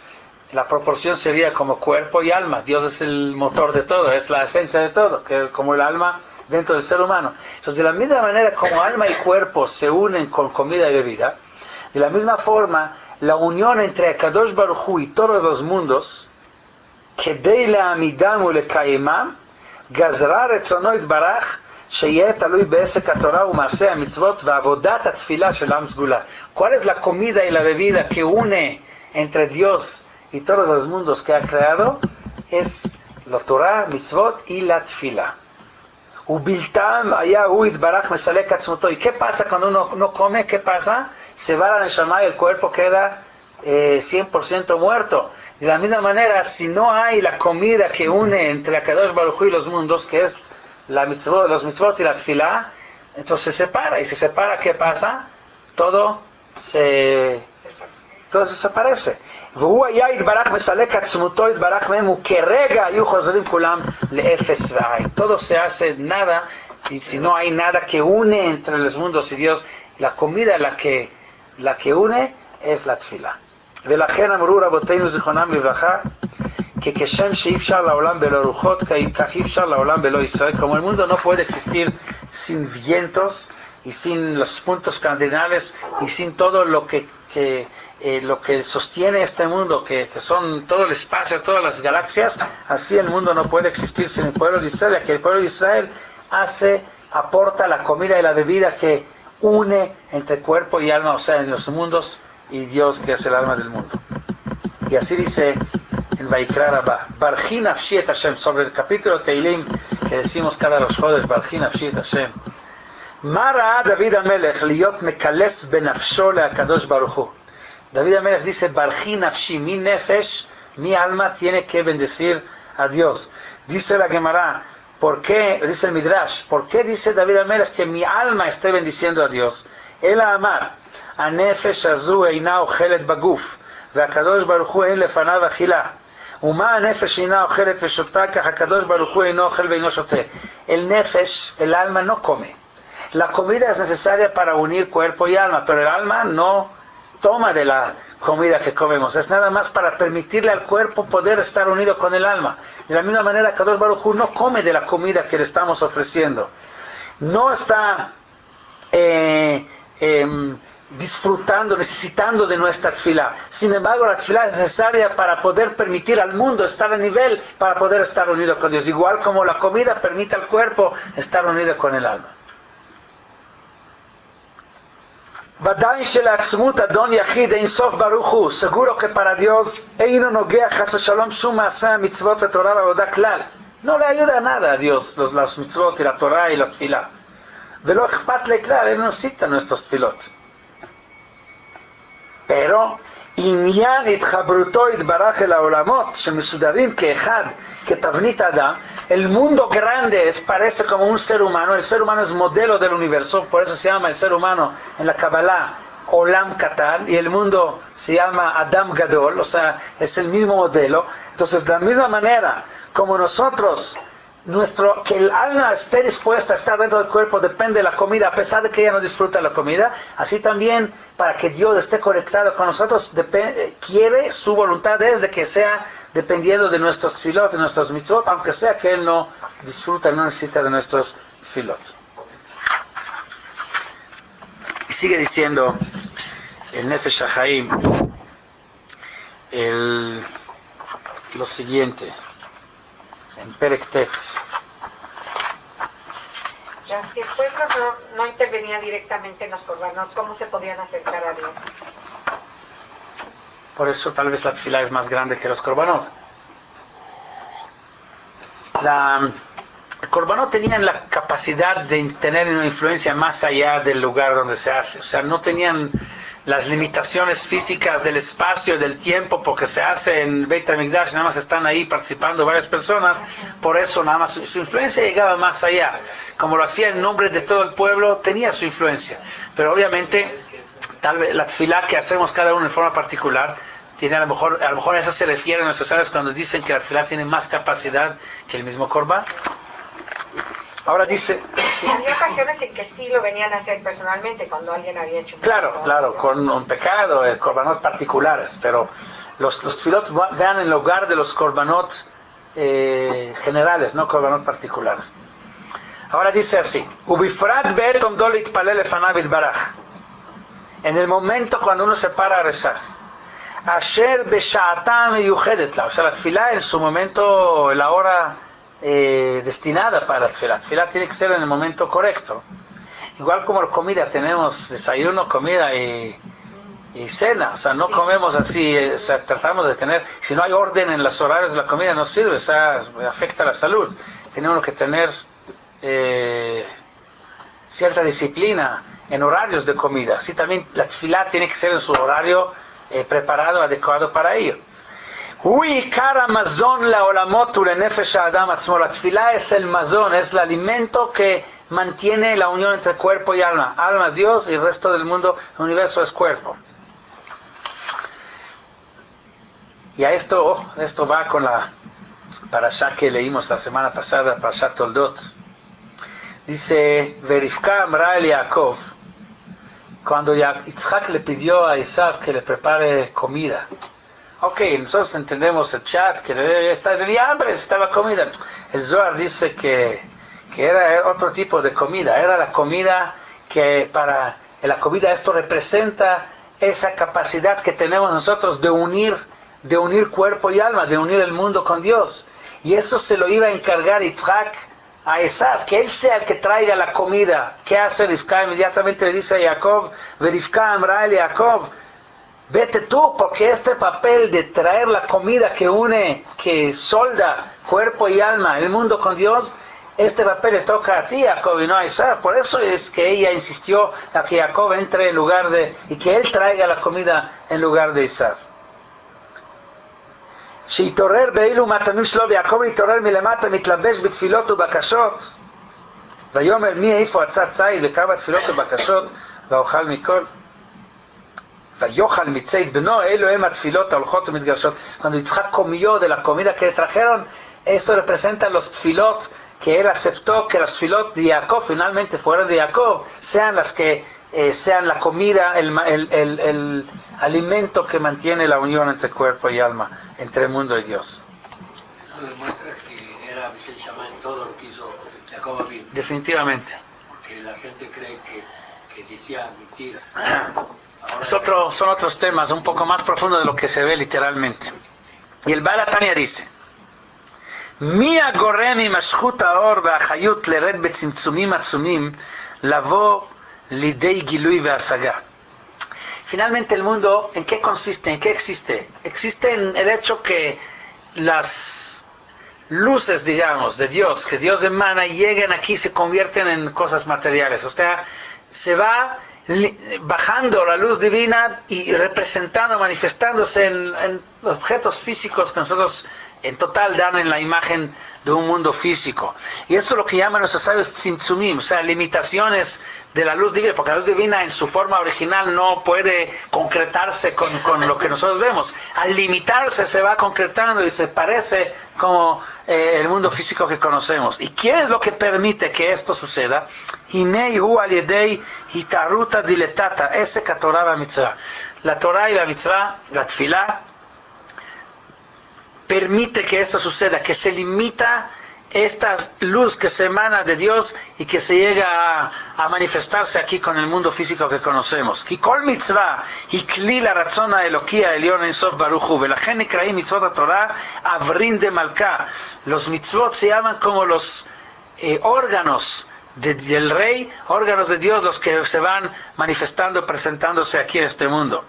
la proporción sería como cuerpo y alma. Dios es el motor de todo, es la esencia de todo, que como el alma dentro del ser humano. Entonces, de la misma manera como alma y cuerpo se unen con comida y bebida, De la misma forma, la unión entre Akadosh Baruj Hu y todos los mundos, כדי להעמידם ולקיימם, גזרה רצונו יתברך שיהיה תלוי בעסק התורה ומעשה המצוות ועבודת התפילה של עם סגולה. ¿Cuál es la comida y la bebida que une entre Dios y todos los mundos que ha creado? Es la Torah, mitzvot y la tefila. ובלתם היה הוא יתברך מסלק עצמותו. ¿Y qué pasa cuando uno no come? ¿Qué pasa? Se va la neshama y el cuerpo queda 100% muerto. De la misma manera, si no hay la comida que une entre Akadosh Baruj Hu y los mundos, que es la mitzvot, los mitzvot y la tefilá, entonces se separa. Y si se separa, ¿qué pasa? Todo desaparece. והוא היה יתברך מסלק עצמותו יתברך מהם וכרגע היו חוזרים כולם לאפס ועין. Todo se hace nada, y si no hay nada que une entre los mundos y Dios, la comida la que une es la tefilá. ולכן אמרו רבותינו זיכרונם לברכה, que כשם שאי אפשר לעולם בלא רוחות, כך אי אפשר לעולם בלא ישראל. Como el mundo no puede existir sin vientos y sin los puntos cardinales y sin todo lo que sostiene este mundo, que son todo el espacio, todas las galaxias, así el mundo no puede existir sin el pueblo de Israel, ya que el pueblo de Israel aporta la comida y la bebida que une entre cuerpo y alma, o sea, en los mundos y Dios, que es el alma del mundo. Y así dice en Vaikra Rabá, Barji nafshi et Hashem, sobre el capítulo Teilim que decimos cada los jueves, Barji nafshi et Hashem. מה ראה דוד המלך להיות מקלס בנפשו לקדוש ברוך הוא? David Amelech dice, Barji nafshi, mi nefesh, mi alma tiene que bendecir a Dios. Dice la Gemara, ¿por qué? Dice el Midrash, ¿por qué dice David Amelech que mi alma esté bendiciendo a Dios? Él amar, הנפש הזו אינה אוכלת בגוף, והקדוש ברוך הוא אין לפניו אכילה. ומה הנפש אינה אוכלת ושופטה, כך הקדוש ברוך הוא אינו אוכל ואינו שותה. El nefesh, el alma no come. La comida es necesaria para unir cuerpo y alma, pero el alma no toma de la comida que comemos. Es nada más para permitirle al cuerpo poder estar unido con el alma. De la misma manera, Kadosh Baruj Hu no come de la comida que le estamos ofreciendo. No está disfrutando, necesitando de nuestra tefilá. Sin embargo, la tefilá es necesaria para poder permitir al mundo estar a nivel, para poder estar unido con Dios. Igual como la comida permite al cuerpo estar unido con el alma. ודאי שלעצמות אדון יחיד אין סוף ברוך הוא, seguro que para Dios אינו נוגע חס ושלום שום מעשה המצוות ותורה ועבודה כלל. No le ayuda nada a Dios las mitzvot y la Torah y la tefila. ולא אכפת לי כלל, él no cita nuestros tefilot. Pero עניין התחברותו יתברך אל העולמות שמסודרים כאחד, כתבנית האדם, el mundo grande parece como un ser humano, el ser humano es modelo del universo, por eso se llama el ser humano en la Kabbalah Olam Katan, y el mundo se llama Adam Gadol, o sea, es el mismo modelo. Entonces, de la misma manera, como nosotros, que el alma esté dispuesta a estar dentro del cuerpo depende de la comida, a pesar de que ella no disfruta la comida, así también, para que Dios esté conectado con nosotros, quiere, su voluntad es de que sea dependiendo de nuestros tefilot, de nuestros mitzvot, aunque sea que Él no disfruta, no necesita de nuestros tefilot. Y sigue diciendo el Nefesh HaChaim lo siguiente, en Perek Tet. Ya, si el pueblo no intervenía directamente en los korbanot, ¿cómo se podían acercar a Dios? Por eso tal vez la tefilá es más grande que los korbanot. El korbanot tenían la capacidad de tener una influencia más allá del lugar donde se hace. O sea, no tenían las limitaciones físicas del espacio y del tiempo, porque se hace en Beit HaMikdash, nada más están ahí participando varias personas, por eso nada más su influencia llegaba más allá. Como lo hacía en nombre de todo el pueblo, tenía su influencia. Pero obviamente, tal vez la tefilá que hacemos cada uno en forma particular, tiene a lo mejor a eso se refieren nuestros sabios cuando dicen que la tefilá tiene más capacidad que el mismo korban. Ahora dice... Sí. Había ocasiones en que sí lo venían a hacer personalmente, cuando alguien había hecho... Claro, con un pecado, korbanot particulares, pero los tefilot vean en lugar de los korbanot generales, no korbanot particulares. Ahora dice así, ובפרט בעת עומדו להתפלל לפניו יתברך. en el momento cuando uno se para a rezar. Asher b'sha'ata meyuchedet la, o sea, la tefilá en su momento, la hora destinada para la tefilá. La tefilá tiene que ser en el momento correcto. Igual como la comida, tenemos desayuno, comida y cena, o sea, no comemos así, o sea, tratamos de tener, si no hay orden en los horarios de la comida no sirve, o sea, afecta la salud. Tenemos que tener cierta disciplina en horarios de comida. Así también la tefilá tiene que ser en su horario preparado, adecuado para ello. La tefilá es el mazón, es el alimento que mantiene la unión entre cuerpo y alma. Alma es Dios y el resto del mundo, el universo es cuerpo. Y a esto va con la parashá que leímos la semana pasada, parashat Toldot. Dice, Verifka amra el Yaakov, cuando Yitzhak le pidió a Esav que le prepare comida. Ok, nosotros entendemos el chat, que tenía hambre, estaba comida. El Zohar dice que era otro tipo de comida, era la comida que para la comida esto representa esa capacidad que tenemos nosotros de unir cuerpo y alma, de unir el mundo con Dios. Y eso se lo iba a encargar Yitzhak a Esav, que él sea el que traiga la comida. ¿Qué hace Rivka? Inmediatamente le dice a Jacob, Rivka amra el Jacob, vete tú, porque este papel de traer la comida que une, que solda cuerpo y alma, el mundo con Dios, este papel le toca a ti, Jacob, y no a Esav. Por eso es que ella insistió a que Jacob entre en lugar y que él traiga la comida en lugar de Esav. שהתעורר באילו מהטעמים שלו, ויעקב התעורר מלמטה, מתלבש בתפילות ובקשות, ויאמר מי איפה עצת ציד וכמה תפילות ובקשות, ואוכל מכל, ויאכל מצית בנו, אלו הם התפילות ההולכות ומתגרשות. Cuando Yitzhak comió de la comida que le trajeron, esto representa los tfilot que él aceptó, que los tfilot de Jacob finalmente fueron de Jacob, sean las que sean la comida, el alimento que mantiene la unión entre cuerpo y alma, entre el mundo y Dios. Eso demuestra que era Michel Shaman todo lo que hizo Jacob Avinu. Definitivamente. Porque la gente cree que decía mentiras. Son otros temas un poco más profundos de lo que se ve literalmente. Y el Baal HaTanya dice, Mi agorem imashchut haor ve'achayut lered betzimtzumim atzumim lavo lidei gilui ve'asaga. Finalmente el mundo, ¿en qué consiste? ¿En qué existe? Existe en el hecho que las luces, digamos, de Dios, que Dios emana, lleguen aquí y se convierten en cosas materiales. O sea, se va bajando la luz divina y representando, manifestándose en objetos físicos que nosotros en total dan en la imagen de un mundo físico. Y eso es lo que llaman nuestros sabios tzimtzumim, o sea, limitaciones de la luz divina, porque la luz divina en su forma original no puede concretarse con lo que nosotros vemos. Al limitarse se va concretando y se parece como el mundo físico que conocemos. ¿Y qué es lo que permite que esto suceda? Hinei hu al yedei hitaruta diletata, ese Torah va mitzvah. La Torah y la mitzvah, la tefilá, permite que esto suceda, que se limita esta luz que se emana de Dios y que se llega a manifestarse aquí con el mundo físico que conocemos. כי כל מצווה היא כלי לרצון האלוקי העליון אינסוף ברוך הוא, ולכן נקראים מצוות התורה אברין דמלכה. Los mitzvot se llaman como los órganos del rey, órganos de Dios, los que se van manifestando, presentándose aquí en este mundo.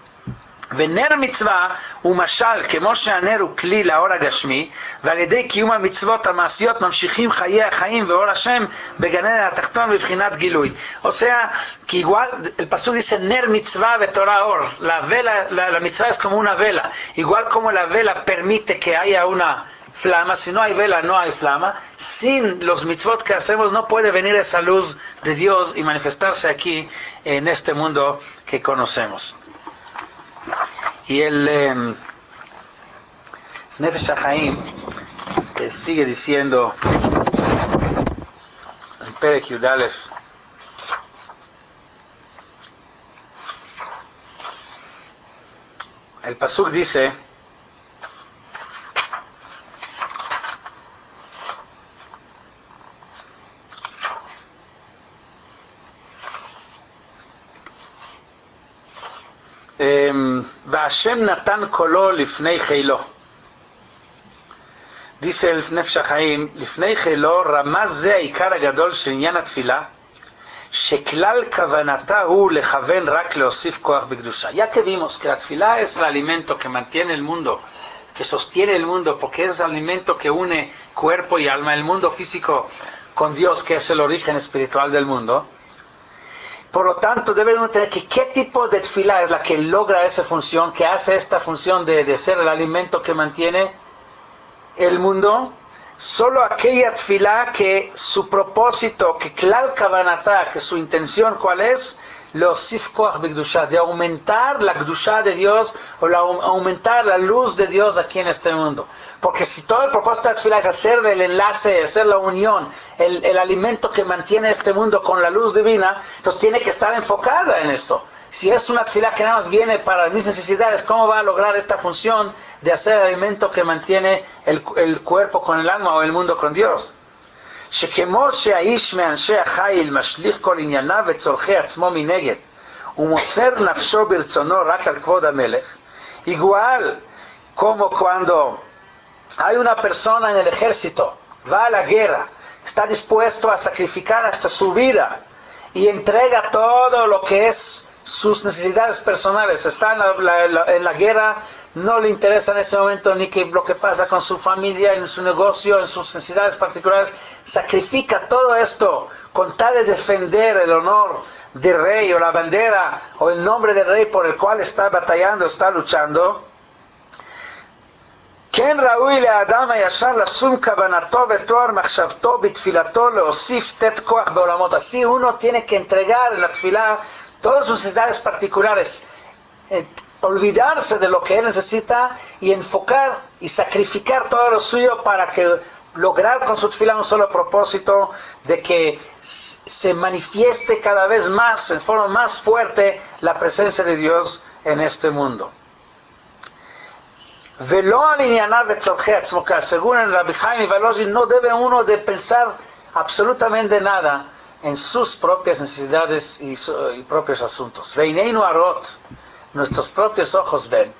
ונר מצווה הוא משל, כמו שהנר הוא כלי לאור הגשמי, ועל ידי קיום המצוות המעשיות ממשיכים חיי החיים ואור השם בגן עדן התחתון בבחינת גילוי. O sea, que igual, el pasuk dice ner mitzvah ve Torah or, la vela, la mitzvah es como una vela, igual como la vela permite que haya una flama, si no hay vela no hay flama, sin los mitzvot que hacemos no puede venir esa luz de Dios y manifestarse aquí en este mundo que conocemos. Y el Nefesh HaChaim sigue diciendo en Perek Yud Aleph, el pasuk dice, Vashem Natan Kolo Lifnei Heilo. Dice el Nefesh HaChaim, Lifnei Heilo, Ramaz Ze Aikar Agadol Shel Inyan HaTfilah, Sheklal Kavanata Hu Lechaven Rak Leosif Koach B'Kedusha. Ya que vimos que la Tfilah es el alimento que mantiene el mundo, que sostiene el mundo, porque es el alimento que une cuerpo y alma, el mundo físico con Dios, que es el origen espiritual del mundo. Por lo tanto, debemos tener que qué tipo de tefilá es la que logra esa función, que hace esta función de ser el alimento que mantiene el mundo. Solo aquella tefilá que su propósito, que klal kavanatá, que su intención, ¿cuál es? Leosif koach b'kedusha, de aumentar la kedusha de Dios, o aumentar la luz de Dios aquí en este mundo. Porque si todo el propósito de la tefilá es hacer el enlace, hacer la unión, el alimento que mantiene este mundo con la luz divina, entonces tiene que estar enfocada en esto. Si es una tefilá que nada más viene para mis necesidades, ¿cómo va a lograr esta función de hacer el alimento que mantiene el cuerpo con el alma o el mundo con Dios? שכמו שהאיש מאנשי החיל משליך כל ענייניו וצורכי עצמו מנגד ומוסר נפשו ברצונו רק על כבוד המלך, igual como cuando hay una persona en el ejército, va a la guerra, está dispuesto a sacrificar hasta su vida y entrega todo lo que es sus necesidades personales, está en la guerra, no le interesa en ese momento ni lo que pasa con su familia, en su negocio, en sus necesidades particulares, sacrifica todo esto con tal de defender el honor del rey o la bandera o el nombre del rey por el cual está batallando, está luchando. כן ראוי לאדם הישר לשום כוונתו ותואר מחשבתו בתפילתו להוסיף תת כוח בעולמות. Así uno tiene que entregar en la tefilá todas sus necesidades particulares, olvidarse de lo que él necesita y enfocar y sacrificar todo lo suyo para que lograr con su tefilá un solo propósito de que se manifieste cada vez más, en forma más fuerte, la presencia de Dios en este mundo. Según el Rabbi Chaim Volozhin, no debe uno de pensar absolutamente nada en sus propias necesidades y propios asuntos. Veineinu arot, nuestros propios ojos ven.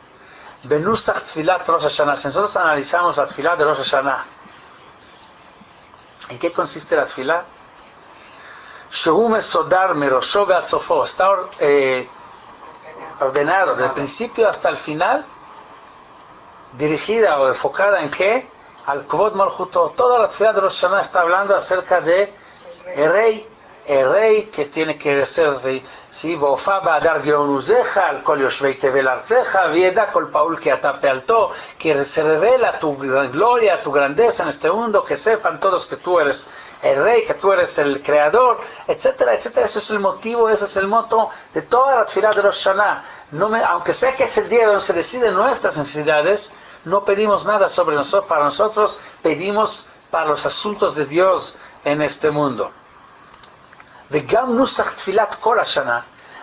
Benusach tfilat Rosh Hashanah. Si nosotros analizamos la tfilat de Rosh Hashanah, ¿en qué consiste la tfilat? Shehu mesodar mirosho ve'ad sofo. Está ordenado desde el principio hasta el final, dirigida o enfocada en qué? Al Kvod Malchuto. Toda la tfilat de Rosh Hashanah está hablando acerca de el rey que tiene que ser, si Vofa Ba'adar Geonuzeja, al Kol Yoshvei Tevel Artzeja, Vieda Kol Paul que Ata Pealto, que se revela tu gloria, tu grandeza en este mundo, que sepan todos que tú eres el rey, que tú eres el creador, etcétera, etcétera. Ese es el motivo, ese es el moto de toda la tefilá de Rosh Hashanah. Aunque sea que es el día donde se deciden nuestras necesidades, no pedimos nada sobre nosotros, para nosotros pedimos para los asuntos de Dios en este mundo. וגם נוסח תפילת כל השנה,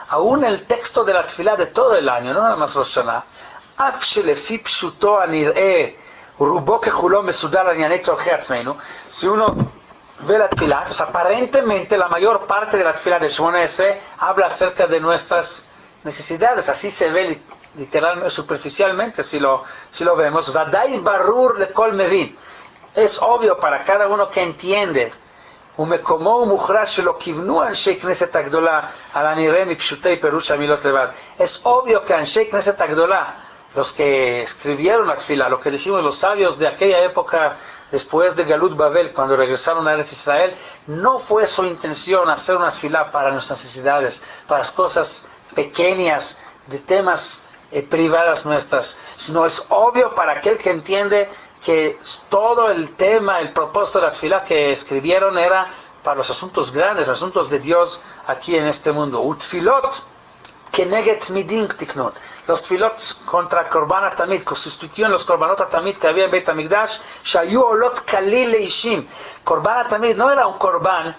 aún el texto de la tefilá de todo el año, no nada más Rosh Hashanah, אף שלפי פשוטו הנראה, רובו ככולו מסודר על ענייני צורכי עצמנו, si uno ve la tefilá, pues aparentemente la mayor parte de la tefilá del Shemona Esrei habla acerca de nuestras necesidades, así se ve literalmente, superficialmente, si lo vemos, ודאי ברור לכל מבין, es obvio para cada uno que entiende, ומקומו ומוכרע שלא כיוונו אנשי כנסת הגדולה על הנראה מפשוטי פירוש המילות לבד. Es obvio que אנשי כנסת הגדולה, los que escribieron la tefilá, lo que dijimos los sabios de aquella época después de Galut Babel, cuando regresaron a Eretz Israel, no fue su intención hacer una tefilá para nuestras necesidades, para las cosas pequeñas, de temas privadas nuestras, sino es obvio para aquel que entiende que todo el tema, el propósito de la tefilá que escribieron era para los asuntos grandes, los asuntos de Dios aquí en este mundo. Utfilot keneget midin tiknun. Los tefilot contra Korban HaTamid, que sustituyen los Korbanot HaTamid que había en Beit HaMikdash, shayu olot kalil leishim. Korban HaTamid no era un Korban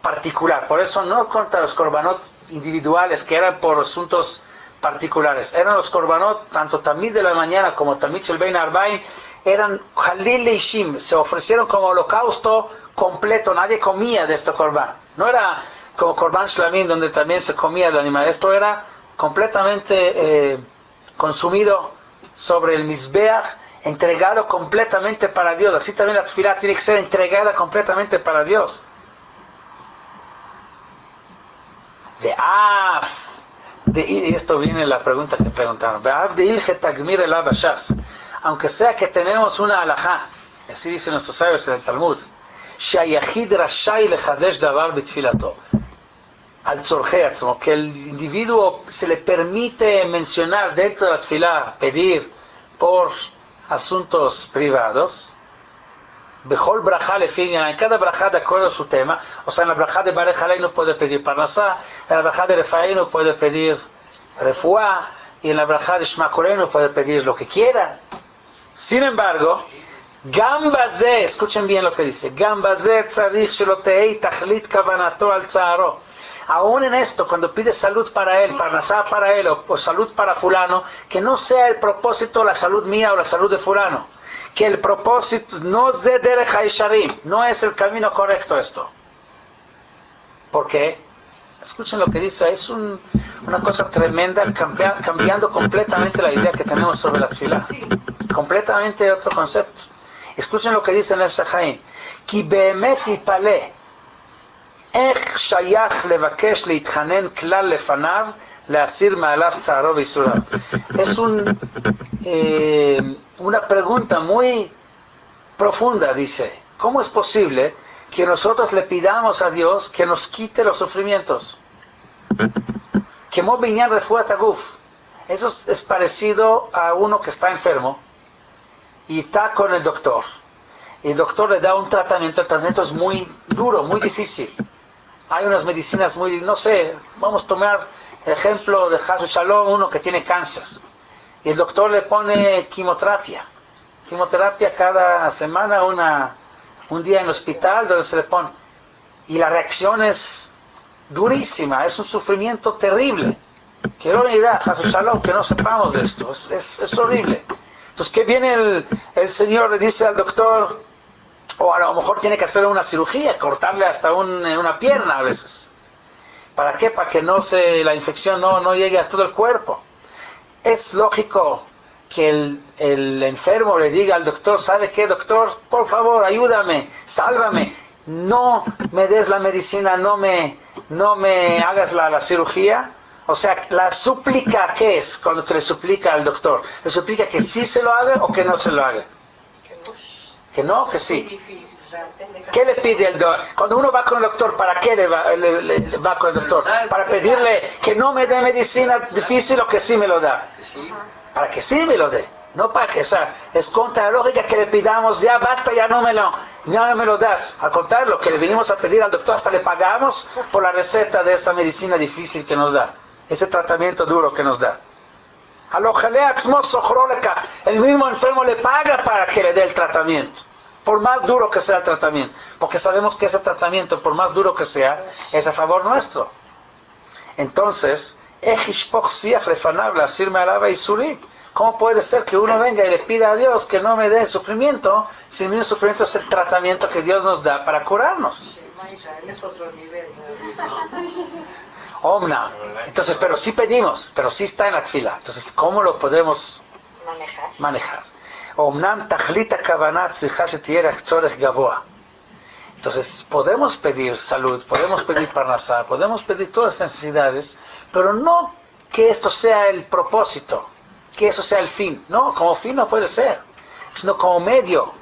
particular, por eso no contra los Korbanot individuales que eran por asuntos particulares. Eran los Korbanot, tanto Tamid de la mañana como Tamid Shel Bein Arbaim, eran Halil Leishim, se ofrecieron como holocausto completo, nadie comía de este Korban. No era como Korban Shlamim donde también se comía el animal, esto era completamente consumido sobre el Mizbeach, entregado completamente para Dios. Así también la tefilá tiene que ser entregada completamente para Dios. Y esto viene la pregunta que preguntaron. Aunque sea que tenemos una alajá, así dicen nuestros sabios en el Talmud, que el individuo se le permite mencionar dentro de la tefilá, pedir por asuntos privados, Bechol brajá lefinia, en cada brajá de acuerdo a su tema. O sea, en la brajá de Barej Halei no puede pedir parnasá, en la brajá de Refaí no puede pedir refuá, y en la brajá de Shema Koreh no puede pedir lo que quiera. Sin embargo, Gambazé, escuchen bien lo que dice, Gambazé tzarich shelotei tachlit kavanato al tzaro. Aún en esto, cuando pide salud para él, parnasá para él, o salud para fulano, que no sea el propósito la salud mía o la salud de fulano. Que el propósito no es de derech haisharim, no es el camino correcto esto. ¿Por qué? Escuchen lo que dice, es una cosa tremenda, cambiando completamente la idea que tenemos sobre la tefilá. Completamente otro concepto. Escuchen lo que dice Nefesh HaChaim. Ki be'emet yipaleh, ech shayach levakesh leitchanen klal lefanav, leasir ma'alav tzaro v'isurav. Es una pregunta muy profunda, dice. ¿Cómo es posible que nosotros le pidamos a Dios que nos quite los sufrimientos? Que mo binyan refuat aguf. Eso es parecido a uno que está enfermo y está con el doctor. Y el doctor le da un tratamiento. El tratamiento es muy duro, muy difícil. Hay unas medicinas muy, no sé, vamos a tomar el ejemplo de Chas Shalom, uno que tiene cáncer. Y el doctor le pone quimioterapia. Quimioterapia cada semana, un día en el hospital donde se le pone. Y la reacción es durísima, es un sufrimiento terrible. Quiero una idea, Shalom, que no sepamos de esto, es horrible. Entonces, ¿qué viene el Señor? Le dice al doctor, o a lo mejor tiene que hacer una cirugía, cortarle hasta una pierna a veces. ¿Para qué? Para que la infección no llegue a todo el cuerpo. Es lógico que el enfermo le diga al doctor, ¿sabe qué, doctor? Por favor, ayúdame, sálvame. No me des la medicina, no me hagas la cirugía. O sea, la súplica, ¿qué es cuando le suplica al doctor? ¿Le suplica que sí se lo haga o que no se lo haga? Que no, que sí. ¿Qué le pide el doctor? Cuando uno va con el doctor, ¿para qué le va con el doctor? Para pedirle que no me dé medicina difícil o que sí me lo da. Para que sí me lo dé. No para que, o sea, es contra la lógica que le pidamos, ya basta, ya no me lo das. Al contrario, lo que le vinimos a pedir al doctor, hasta le pagamos por la receta de esa medicina difícil que nos da. Ese tratamiento duro que nos da. El mismo enfermo le paga para que le dé el tratamiento. Por más duro que sea el tratamiento. Porque sabemos que ese tratamiento, por más duro que sea, es a favor nuestro. Entonces, ¿cómo puede ser que uno venga y le pida a Dios que no me dé sufrimiento, si el mismo sufrimiento es el tratamiento que Dios nos da para curarnos? Es otro nivel. Omna. Entonces, pero sí pedimos, pero sí está en la tefila. Entonces, ¿cómo lo podemos manejar? Omnam tachlita kavanat tzricha shetiyeh tzorech gavoa. Entonces, podemos pedir salud, podemos pedir parnasá, podemos pedir todas las necesidades, pero no que esto sea el propósito, que eso sea el fin. No, como fin no puede ser, sino como medio.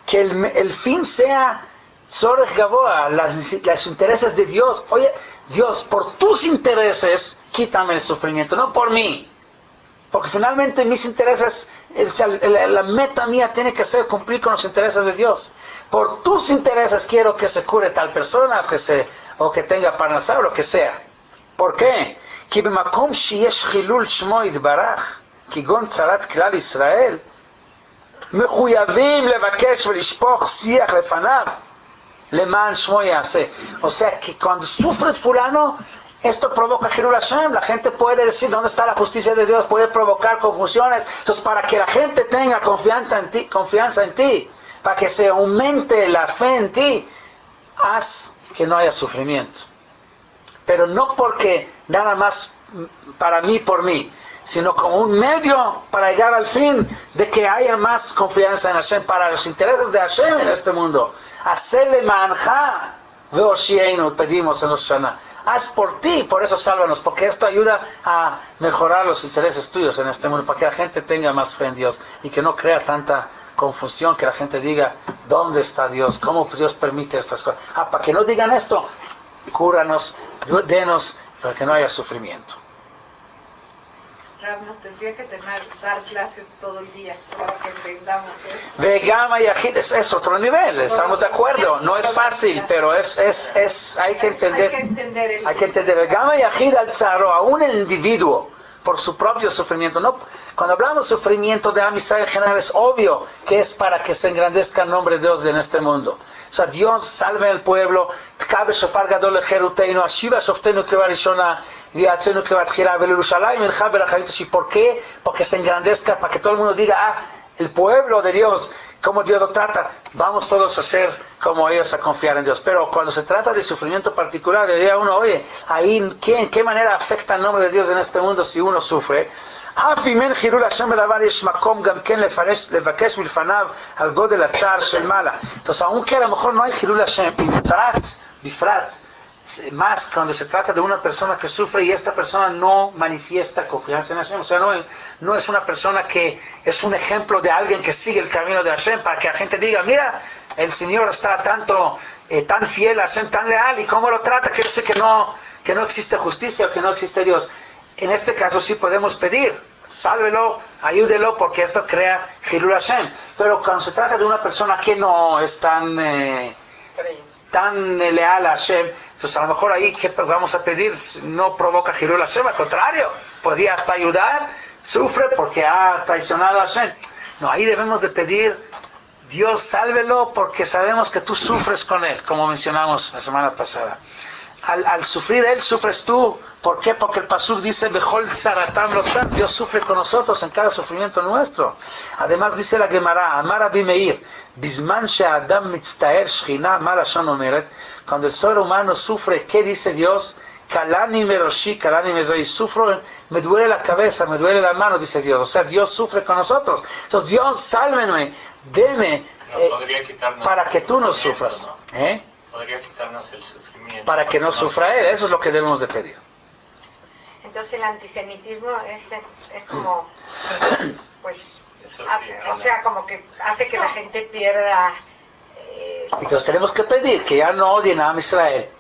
Que el fin sea tzorech gavoa, los intereses de Dios. Oye, Dios, por tus intereses, quítame el sufrimiento, no por mí. Porque finalmente mis intereses, la meta mía tiene que ser cumplir con los intereses de Dios. Por tus intereses quiero que se cure tal persona, o que tenga parnasá, o lo que sea. ¿Por qué? כי במקום שיש חילול שמו יתברך, כגון צרת כלל ישראל, מחויבים לבקש ולשפוך שיח לפניו, למען שמו יעשה. O sea, que cuando sufre fulano, esto provoca Hilul Hashem. La gente puede decir dónde está la justicia de Dios, puede provocar confusiones. Entonces, para que la gente tenga confianza en ti, para que se aumente la fe en ti, haz que no haya sufrimiento. Pero no porque nada más para mí, por mí, sino como un medio para llegar al fin de que haya más confianza en Hashem, para los intereses de Hashem en este mundo. Hacele manja veoshienu, pedimos en los Shana. Haz por ti, por eso sálvanos, porque esto ayuda a mejorar los intereses tuyos en este mundo, para que la gente tenga más fe en Dios y que no crea tanta confusión, que la gente diga, ¿dónde está Dios? ¿Cómo Dios permite estas cosas? Para que no digan esto, cúranos, denos, para que no haya sufrimiento. Nos tendría que dar clases todo el día para que entendamos eso. Vegama y Yahid es otro nivel, estamos de acuerdo, no es fácil, pero hay que entender. Hay que entender. Vegama y Yahid al Tzaro, aún el individuo, por su propio sufrimiento. No, cuando hablamos de sufrimiento de amistad en general, es obvio que es para que se engrandezca el nombre de Dios en este mundo. O sea, Dios salve al pueblo. ¿Por qué? Porque se engrandezca, para que todo el mundo diga, el pueblo de Dios, cómo Dios lo trata. Vamos todos a ser como ellos, a confiar en Dios. Pero cuando se trata de sufrimiento particular, le diría a uno, oye, ahí, ¿en qué manera afecta el nombre de Dios en este mundo si uno sufre? Entonces, aunque a lo mejor no hay Hilul Hashem, Bifrat, más cuando se trata de una persona que sufre y esta persona no manifiesta confianza en Hashem, o sea, no es una persona que es un ejemplo de alguien que sigue el camino de Hashem, para que la gente diga, mira, el Señor está tan fiel a Hashem, tan leal, y cómo lo trata, quiere decir que no existe justicia o que no existe Dios. En este caso sí podemos pedir, sálvelo, ayúdelo, porque esto crea Hilul Hashem. Pero cuando se trata de una persona que no es tan leal a Hashem, entonces a lo mejor ahí que vamos a pedir no provoca Hilul Hashem, al contrario, podría hasta ayudar, sufre porque ha traicionado a Hashem. No, ahí debemos de pedir, Dios sálvelo porque sabemos que tú sufres con él, como mencionamos la semana pasada. Al sufrir él, sufres tú. ¿Por qué? Porque el Pasuk dice, Bechol tzaratam lotzam, Dios sufre con nosotros en cada sufrimiento nuestro. Además dice la Gemara, Amar Rabbi Meir, Bisman she'adam mitztaer shchina, Amar Hashem omeret, cuando el ser humano sufre, ¿qué dice Dios? Kalani meroshi, kalani mezoi, sufro, me duele la cabeza, me duele la mano, dice Dios. O sea, Dios sufre con nosotros. Entonces, Dios, sálvenme, deme, para que tú no sufras. ¿No? Podría quitarnos el sufrimiento. Para que no sufra él, eso es lo que debemos de pedir. Entonces el antisemitismo es como, pues, o sea, como que hace que la gente pierda... Entonces tenemos que pedir que ya no odien a Am Israel.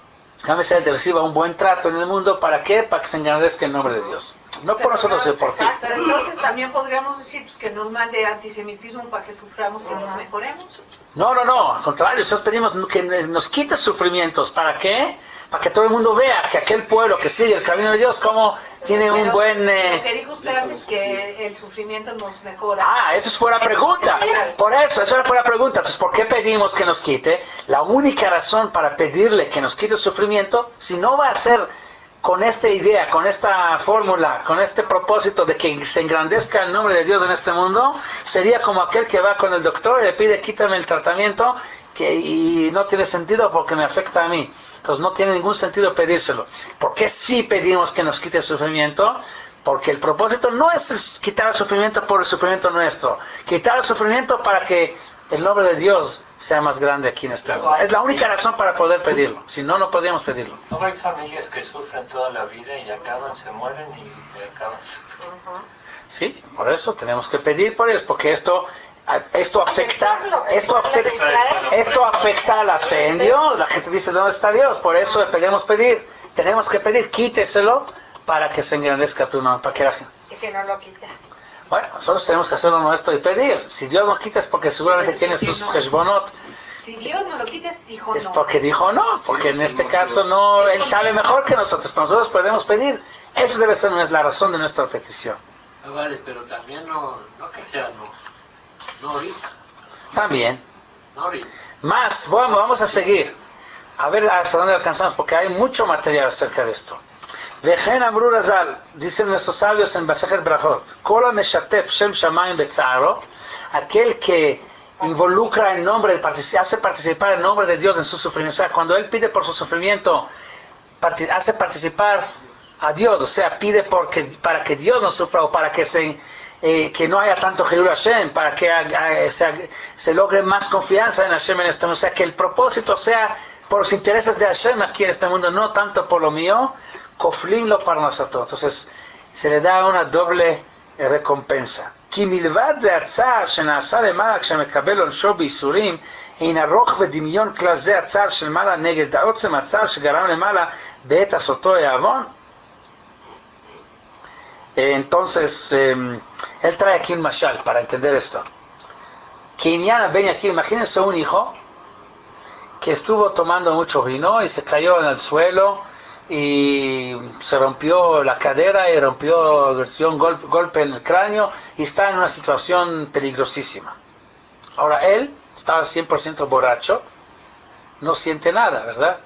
Que Am Israel reciba un buen trato en el mundo. ¿Para qué? Para que se engrandezca el nombre de Dios. No por nosotros, sino por ti. Pero entonces también podríamos decir pues, que nos mande antisemitismo para que suframos y nos mejoremos. No, al contrario, nosotros pedimos que nos quite sufrimientos. ¿Para qué? Para que todo el mundo vea que aquel pueblo que sigue el camino de Dios, como tiene un buen... Lo que dijo usted antes, que el sufrimiento nos mejora. Eso fue la pregunta. Por eso, esa fue la pregunta. Entonces, ¿por qué pedimos que nos quite? La única razón para pedirle que nos quite el sufrimiento, si no va a ser con esta idea, con esta fórmula, con este propósito de que se engrandezca el nombre de Dios en este mundo, sería como aquel que va con el doctor y le pide, quítame el tratamiento, y no tiene sentido porque me afecta a mí. Entonces no tiene ningún sentido pedírselo. ¿Por qué sí pedimos que nos quite el sufrimiento? Porque el propósito no es quitar el sufrimiento por el sufrimiento nuestro. Quitar el sufrimiento para que el nombre de Dios sea más grande aquí en este mundo. Es la única razón para poder pedirlo. Si no, no podríamos pedirlo. No hay familias que sufren toda la vida y acaban, se mueren y acaban. Sí, por eso tenemos que pedir por ellos, porque esto afecta a la fe en Dios. La gente dice, ¿dónde está Dios? Por eso tenemos que pedir, quíteselo para que se engrandezca tu nombre, para que la gente... Y si no lo quita. Bueno, nosotros tenemos que hacerlo nuestro y pedir. Si Dios no quita es porque seguramente tiene sus heshbonot. Si Dios no lo quita dijo es porque dijo no, porque en este caso no, Él sabe mejor que nosotros, pero nosotros podemos pedir. Eso debe ser la razón de nuestra petición. Vale, pero también no que sea no ahorita. También. No ahorita. Más, bueno, vamos a seguir. A ver hasta dónde alcanzamos, porque hay mucho material acerca de esto. Vejen Amru Razal, dicen nuestros sabios en Masejet Brachot, Kol HaMeshatef Shem Shamayim Betzaro, aquel que involucra en nombre, hace participar el nombre de Dios en su sufrimiento. O sea, cuando él pide por su sufrimiento, hace participar a Dios, o sea, pide para que Dios no sufra o para que que no haya tanto Hilul Hashem, para que se logre más confianza en Hashem en este mundo, o sea, que el propósito sea por los intereses de Hashem aquí en este mundo, no tanto por lo mío, koflim lo parnasato. Entonces, se le da una doble recompensa. כי מלבד זה הצער שנעשה למעלה כשמקבל עונשו בייסורים, אין ארוך ודמיון כלל זה הצער של מעלה נגד העוצם הצער שגרם למעלה בעת עשותו העוון. Entonces, él trae aquí un mashal para entender esto. Que Inyana Ben aquí, imagínense un hijo que estuvo tomando mucho vino y se cayó en el suelo y se rompió la cadera y dio un golpe en el cráneo y está en una situación peligrosísima. Ahora él estaba 100% borracho, no siente nada, ¿verdad?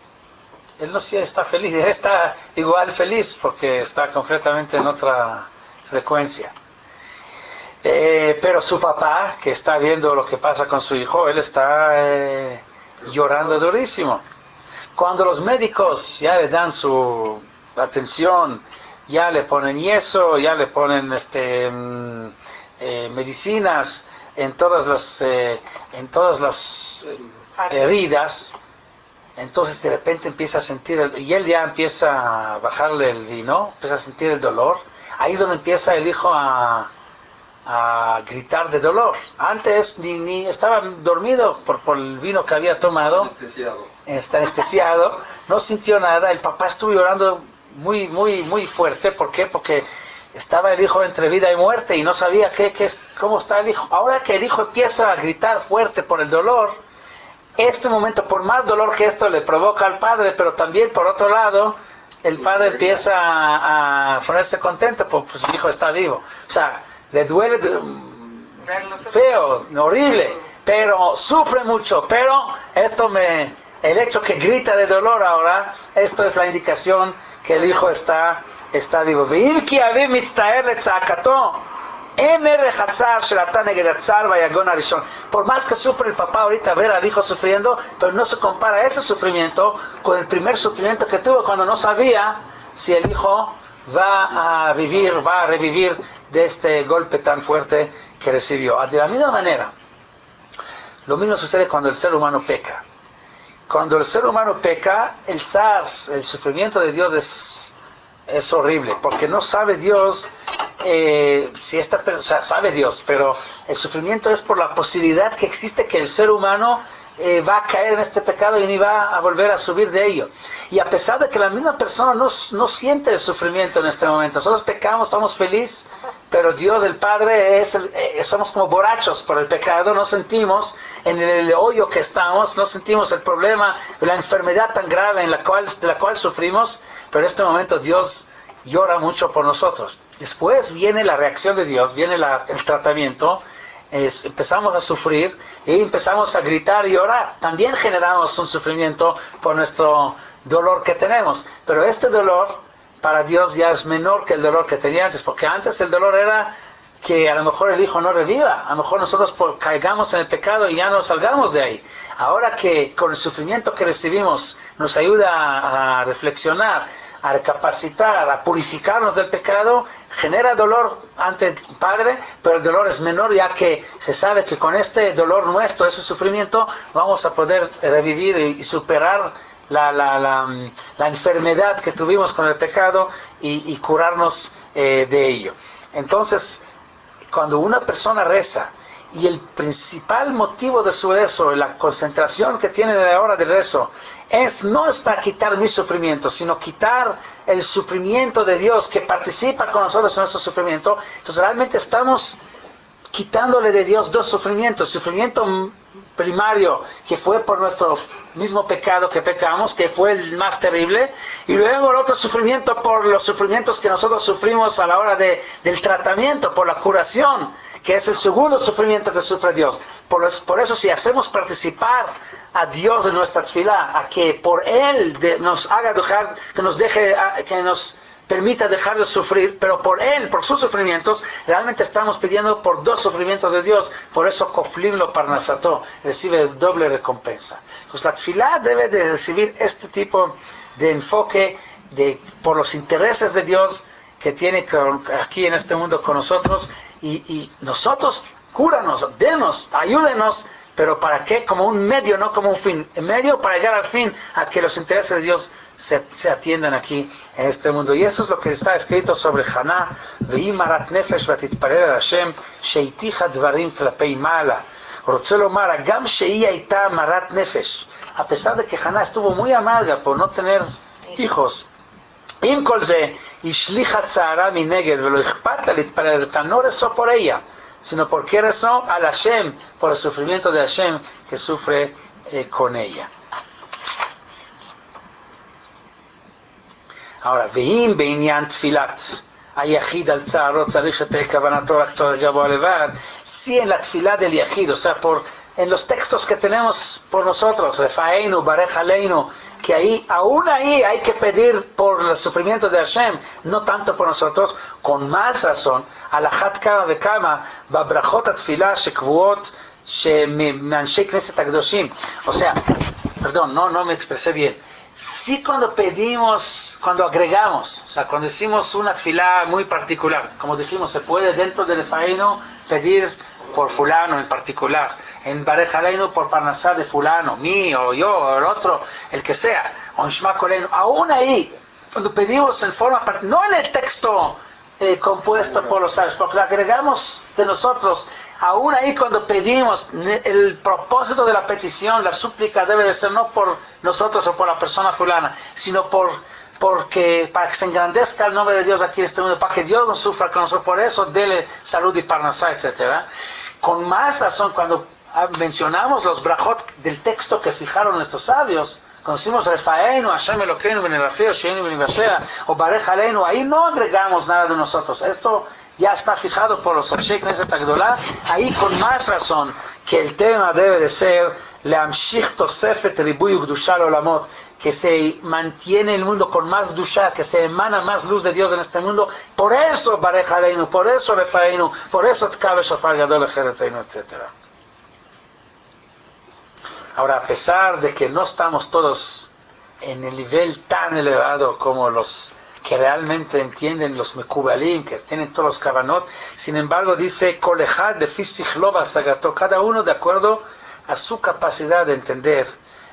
Él no está feliz, él está igual feliz porque está completamente en otra frecuencia. Pero su papá, que está viendo lo que pasa con su hijo, él está llorando durísimo. Cuando los médicos ya le dan su atención, ya le ponen yeso, ya le ponen medicinas en todas las heridas, entonces de repente empieza a sentir, y él ya empieza a bajarle el vino, empieza a sentir el dolor. Ahí es donde empieza el hijo a gritar de dolor. Antes ni estaba dormido por el vino que había tomado. Está anestesiado, no sintió nada. El papá estuvo llorando muy fuerte. ¿Por qué? Porque estaba el hijo entre vida y muerte y no sabía cómo está el hijo. Ahora que el hijo empieza a gritar fuerte por el dolor, este momento, por más dolor que esto le provoca al padre, pero también por otro lado, el padre empieza a ponerse contento porque su hijo está vivo. O sea, le duele feo, horrible, pero sufre mucho. Pero el hecho que grita de dolor ahora, esto es la indicación que el hijo está vivo. Por más que sufre el papá ahorita ver al hijo sufriendo, pero no se compara ese sufrimiento con el primer sufrimiento que tuvo cuando no sabía si el hijo va a revivir de este golpe tan fuerte que recibió. De la misma manera, lo mismo sucede cuando el ser humano peca. Cuando el ser humano peca, el sufrimiento de Dios es horrible, porque no sabe Dios si esta persona sabe Dios, pero el sufrimiento es por la posibilidad que existe que el ser humano va a caer en este pecado y ni va a volver a subir de ello. Y a pesar de que la misma persona no siente el sufrimiento en este momento, nosotros pecamos, estamos felices, pero Dios, el Padre, somos como borrachos por el pecado, no sentimos en el hoyo que estamos, no sentimos el problema, la enfermedad tan grave de la cual sufrimos, pero en este momento Dios llora mucho por nosotros. Después viene la reacción de Dios, viene el tratamiento, empezamos a sufrir y empezamos a gritar y orar. También generamos un sufrimiento por nuestro dolor que tenemos, pero este dolor para Dios ya es menor que el dolor que tenía antes, porque antes el dolor era que a lo mejor el hijo no reviva, a lo mejor nosotros caigamos en el pecado y ya no salgamos de ahí. Ahora que con el sufrimiento que recibimos nos ayuda a reflexionar, a recapacitar, a purificarnos del pecado, genera dolor ante el Padre, pero el dolor es menor ya que se sabe que con este dolor nuestro, ese sufrimiento, vamos a poder revivir y superar la enfermedad que tuvimos con el pecado y curarnos de ello. Entonces, cuando una persona reza y el principal motivo de su rezo, la concentración que tiene en la hora del rezo, no es para quitar mi sufrimiento, sino quitar el sufrimiento de Dios que participa con nosotros en nuestro sufrimiento. Entonces realmente estamos quitándole de Dios dos sufrimientos: sufrimiento primario, que fue por nuestro mismo pecado que pecamos, que fue el más terrible, y luego el otro sufrimiento por los sufrimientos que nosotros sufrimos a la hora del tratamiento, por la curación, que es el segundo sufrimiento que sufre Dios. Por eso, si hacemos participar a Dios en nuestra tefilá, a que por Él nos haga dejar, que nos permita dejar de sufrir, pero por Él, por sus sufrimientos, realmente estamos pidiendo por dos sufrimientos de Dios. Por eso koflim lo parnasato, recibe doble recompensa. Entonces la tefilá debe de recibir este tipo de enfoque por los intereses de Dios que tiene aquí en este mundo con nosotros, y nosotros, cúranos, denos, ayúdenos, pero ¿para qué? Como un medio, no como un fin. El medio para llegar al fin, a que los intereses de Dios se atiendan aquí en este mundo. Y eso es lo que está escrito sobre Haná, Vehi marat nefesh vatitparel al Hashem, sheiticha dvarim klapei ma'ala. רוצה לומר, גם שהיא הייתה marat nefesh, a pesar de que Haná estuvo muy amarga por no tener hijos, עם כל זה, השליחה צערה מנגד, ולא אכפת לה להתפלל, no rezó por ella, sino porque rezó al Hashem, por el sufrimiento de Hashem que sufre con ella. Ahora, ואם בעניין תפילת היחיד על צערו צריך שתהיה כוונתו רק צורך גבוה לבד, si en la tefilá del yahid, o sea, en los textos que tenemos por nosotros, Refaeinu, Barej Aleinu, que aún ahí hay que pedir por el sufrimiento de Hashem, no tanto por nosotros, con más razón, Alachat Kama Bekama, Babrachot Atfilah, Shekvuot, Shemanshei Knesset Akdoshim. O sea, perdón, no me expresé bien. Sí, cuando pedimos, cuando agregamos, o sea, cuando decimos una tefilá muy particular, como dijimos, se puede dentro del Refaeinu pedir por fulano en particular, en Barej Aleinu por Parnasá de fulano, mío, yo, o el otro, el que sea, o en Shema Koleinu. Aún ahí, cuando pedimos en forma, no en el texto compuesto por los sabios, porque lo agregamos de nosotros, aún ahí cuando pedimos, el propósito de la petición, la súplica debe de ser no por nosotros o por la persona fulana, sino porque para que se engrandezca el nombre de Dios aquí en este mundo, para que Dios no sufra con nosotros, por eso dele salud y parnasá, etc. Con más razón, cuando mencionamos los brajot del texto que fijaron nuestros sabios, cuando decimos Refaeinu, Hashem Elokeinu, Benirafeo, Sheinu, Benibashea, o Barej Aleinu, ahí no agregamos nada de nosotros. Esto ya está fijado por los Anshei Knesset Agdolá, ahí con más razón que el tema debe de ser Leamshich Tosefet Ribuy Ukdusha Olamot, que se mantiene el mundo con más dusha, que se emana más luz de Dios en este mundo. Por eso Barej Aleinu, por eso Refaeinu, por eso Tkabe Shofar Gadol Echereteinu, etc. Ahora, a pesar de que no estamos todos en el nivel tan elevado como los que realmente entienden los Mekubalim, que tienen todos los kavanot, sin embargo dice, Kol echad lefi sichlo v'asagato, cada uno de acuerdo a su capacidad de entender,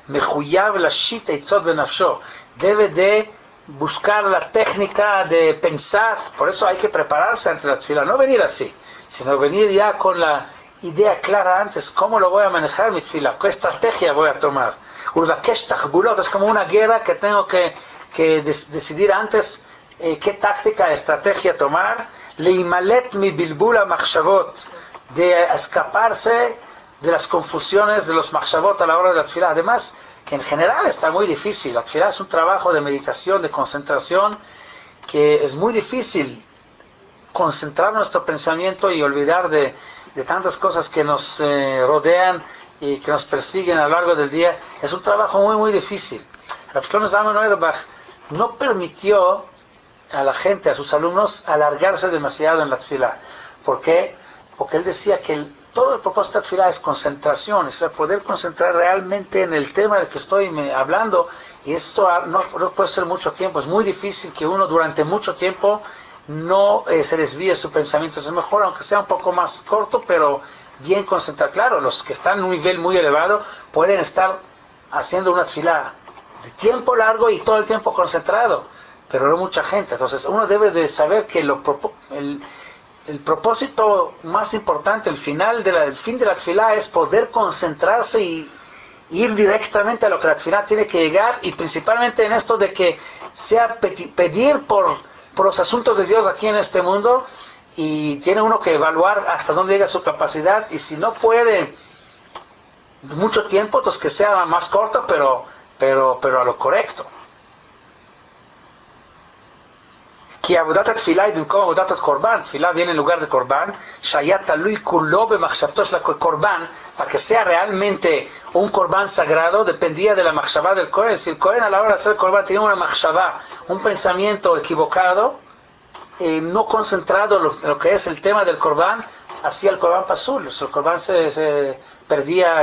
Mechuyav lashit eitzot benafsho, debe de buscar la técnica de pensar, por eso hay que prepararse ante la tefila, no venir así, sino venir ya con la idea clara antes, cómo lo voy a manejar mi tefila, qué estrategia voy a tomar. Urvakesh tachbulot, es como una guerra que tengo que decidir antes qué táctica, estrategia tomar. Leimalet mi bilbula machshavot, de escaparse de las confusiones de los machshavot a la hora de la tefila. Además, que en general está muy difícil. La tefila es un trabajo de meditación, de concentración, que es muy difícil concentrar nuestro pensamiento y olvidar de tantas cosas que nos rodean y que nos persiguen a lo largo del día. Es un trabajo muy, muy difícil. Rav Shlomo Zalman Auerbach no permitió a la gente, a sus alumnos, alargarse demasiado en la tefila. ¿Por qué? Porque él decía que todo el propósito de la tefila es concentración, es poder concentrar realmente en el tema del que estoy hablando, y esto no puede ser mucho tiempo. Es muy difícil que uno durante mucho tiempo no se desvíe su pensamiento. Es mejor, aunque sea un poco más corto, pero bien concentrado. Claro, los que están en un nivel muy elevado pueden estar haciendo una tefila de tiempo largo y todo el tiempo concentrado, pero no mucha gente. Entonces uno debe de saber que el propósito más importante, el fin de la tefila es poder concentrarse y ir directamente a lo que la tefila tiene que llegar, y principalmente en esto de que sea pedir por los asuntos de Dios aquí en este mundo, y tiene uno que evaluar hasta dónde llega su capacidad, y si no puede mucho tiempo, entonces que sea más corto, pero a lo correcto. כי עבודת התפילה היא במקום עבודת הקורבן, תפילה viene en lugar de קורבן, שהיה תלוי כולו במחשבתו של הקורבן, para que sea realmente un קורבן sagrado, dependía de la מחשבה del Cohen. Si el Cohen a la hora de hacer el קורבן tenía una מחשבה, un pensamiento equivocado, no concentrado en lo que es el tema del קורבן, hacía el קורבן pasul, el קורבן se perdía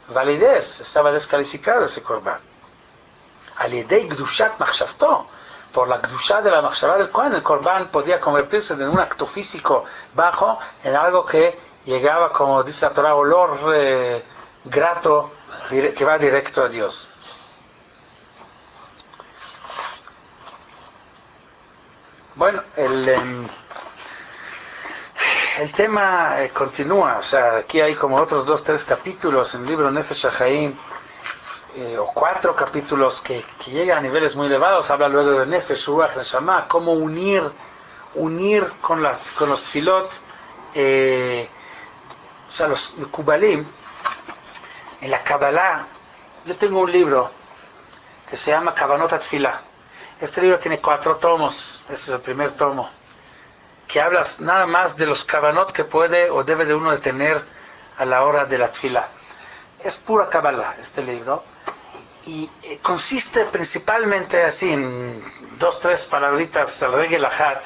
validez, estaba descalificado ese קורבן. al yedei gdushat machshavto, por la gdusha de la machshavá del Kohen, el Korban podía convertirse de un acto físico bajo en algo que llegaba, como dice la Torah, olor grato que va directo a Dios. Bueno, el tema continúa, o sea, aquí hay como otros 2-3 capítulos en el libro Nefesh HaChaim, o 4 capítulos que llegan a niveles muy elevados. Habla luego de Nefesh, Ruach, Neshama, cómo unir con los tfilot, o sea, los Kubalim. En la Kabbalah, yo tengo un libro que se llama Kavanot HaTfilah. Este libro tiene 4 tomos, este es el primer tomo, que habla nada más de los Kavanot que puede o debe de uno de tener a la hora de la Tfilah. Es pura Kabbalah este libro, y consiste principalmente así en 2-3 palabritas, el regel ajat.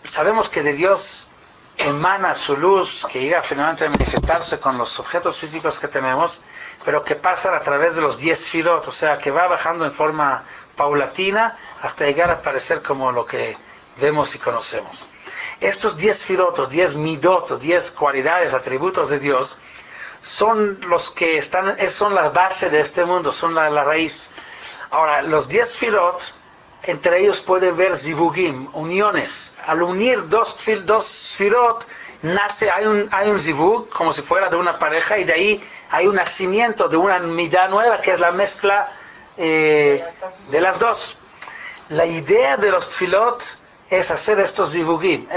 Sabemos que de Dios emana su luz, que llega finalmente a manifestarse con los objetos físicos que tenemos, pero que pasa a través de los 10 sfirot, o sea, que va bajando en forma paulatina hasta llegar a aparecer como lo que vemos y conocemos. Estos 10 sfirot, o 10 midot, o 10 cualidades, atributos de Dios, son los que son la base de este mundo, son la raíz. Ahora, los 10 sfirot, entre ellos puede ver zivugim, uniones. Al unir dos sfirot, hay un zivug, como si fuera de una pareja, y de ahí hay un nacimiento de una midá nueva, que es la mezcla de las dos. La idea de los tfilot es hacer estos zivugim,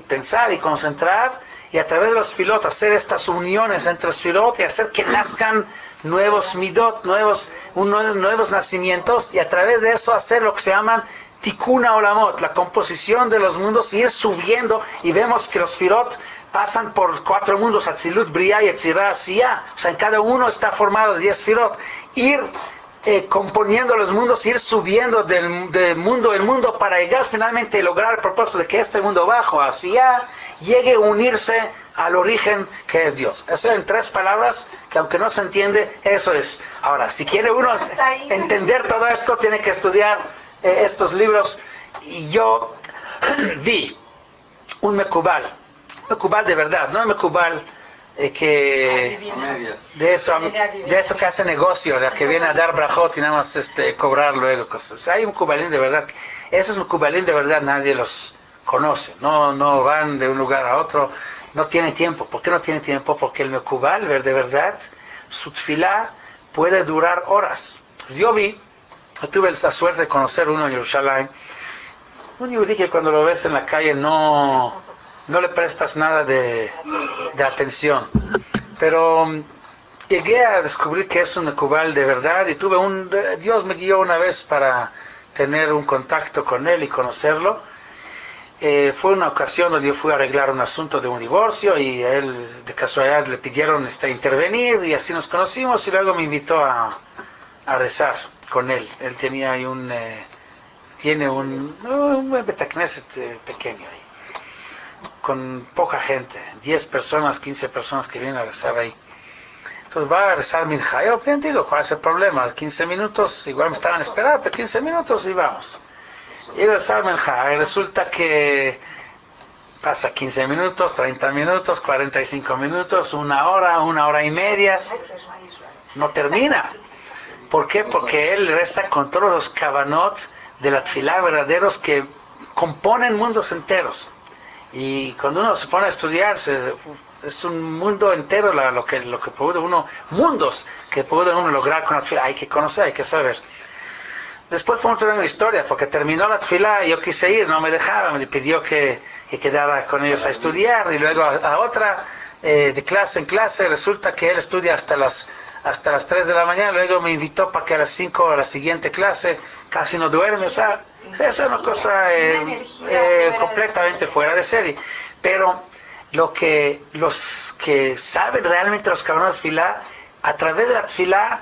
pensar y concentrar, y a través de los tfilot hacer estas uniones entre tfilot y hacer que nazcan nuevos midot, nuevos nacimientos, y a través de eso hacer lo que se llaman tikkun olamot, la composición de los mundos, y ir subiendo, y vemos que los tfilot pasan por 4 mundos, Atzilut, Briah, Yetzirah, Asiyah, o sea, en cada uno está formado de 10 tfilot, ir componiendo los mundos, ir subiendo del mundo en mundo para llegar finalmente a lograr el propósito de que este mundo bajo, Asiyah, llegue a unirse al origen que es Dios. Eso en 3 palabras, que aunque no se entiende, eso es. Ahora, si quiere uno entender todo esto, tiene que estudiar estos libros. Y yo vi un mekubal de verdad, no un mekubal de eso que hace negocio, de que viene a dar brajot y nada más cobrar luego cosas. O sea, hay un mekubalín de verdad. Esos mekubalín de verdad nadie los conoce, no van de un lugar a otro, no tienen tiempo. ¿Por qué no tienen tiempo? Porque el mekubal, de verdad, su tfilá puede durar horas. Yo tuve la suerte de conocer uno en Jerusalén, un yudí que cuando lo ves en la calle no le prestas nada de atención, pero llegué a descubrir que es un mekubal de verdad, y Dios me guió una vez para tener un contacto con él y conocerlo. Fue una ocasión donde yo fui a arreglar un asunto de un divorcio, y a él de casualidad le pidieron intervenir, y así nos conocimos, y luego me invitó a rezar con él. Él tenía ahí tiene un Betacneset pequeño ahí, con poca gente, 10 personas, 15 personas que vienen a rezar ahí. Entonces va a rezar Minja. Yo bien digo, ¿cuál es el problema? 15 minutos, igual me estaban esperando, pero 15 minutos y vamos. Y rezar Minja, y resulta que pasa 15 minutos, 30 minutos, 45 minutos, 1 hora, 1 hora y media, no termina. ¿Por qué? Porque él reza con todos los kavanot de la tfilá verdaderos que componen mundos enteros. Y cuando uno se pone a estudiar, es un mundo entero lo que puede mundos que puede uno lograr con la tfilá. Hay que conocer, hay que saber. Después fue una historia, porque terminó la tfilá y yo quise ir, no me dejaba, me pidió que quedara con ellos a estudiar, y luego a otra, de clase en clase. Resulta que él estudia hasta las 3 de la mañana, luego me invitó para que a las 5 a la siguiente clase, casi no duerme, o sea, es una cosa completamente fuera de serie. Pero los que saben realmente los cabrones tfilá, a través de la tfilá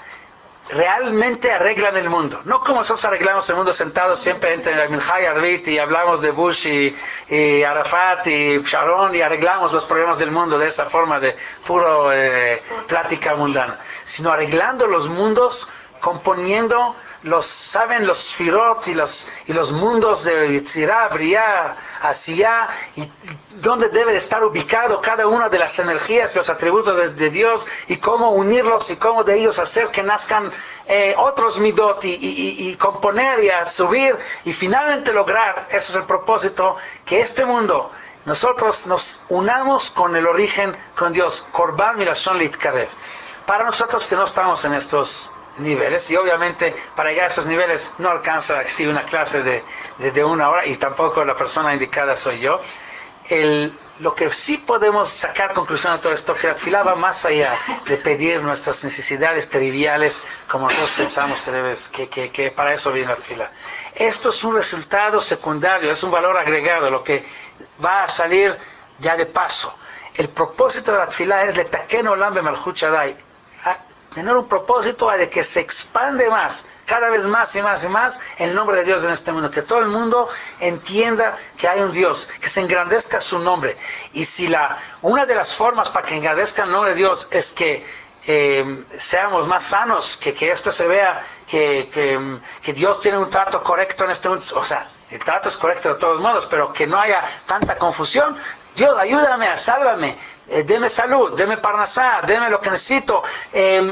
realmente arreglan el mundo. No como nosotros arreglamos el mundo sentados siempre entre el Minjá y Arbit y hablamos de Bush y Arafat y Sharon y arreglamos los problemas del mundo de esa forma de puro plática mundana, sino arreglando los mundos, componiendo los Sfirot y los mundos de Yetzirah, Briah, Asiyah, y dónde debe de estar ubicado cada una de las energías y los atributos de Dios, y cómo unirlos y cómo de ellos hacer que nazcan otros midot y componer y a subir y finalmente lograr. Eso es el propósito, que este mundo nosotros nos unamos con el origen, con Dios. Korban milashon litkarev. Para nosotros que no estamos en estos niveles, y obviamente para llegar a esos niveles no alcanza así una clase de una hora, y tampoco la persona indicada soy yo. Lo que sí podemos sacar conclusión de todo esto, que la tefilá va más allá de pedir nuestras necesidades triviales como nosotros pensamos que para eso viene la tefilá. Esto es un resultado secundario, es un valor agregado, lo que va a salir ya de paso. El propósito de la tefilá es letaken olam bemalchut Shaddai, tener un propósito de que se expande más, cada vez más y más y más el nombre de Dios en este mundo, que todo el mundo entienda que hay un Dios, que se engrandezca su nombre. Y si una de las formas para que engrandezca el nombre de Dios es que seamos más sanos, que esto se vea, que Dios tiene un trato correcto en este mundo, o sea, el trato es correcto de todos modos, pero que no haya tanta confusión. Dios, ayúdame, sálvame, deme salud, deme parnasá, deme lo que necesito,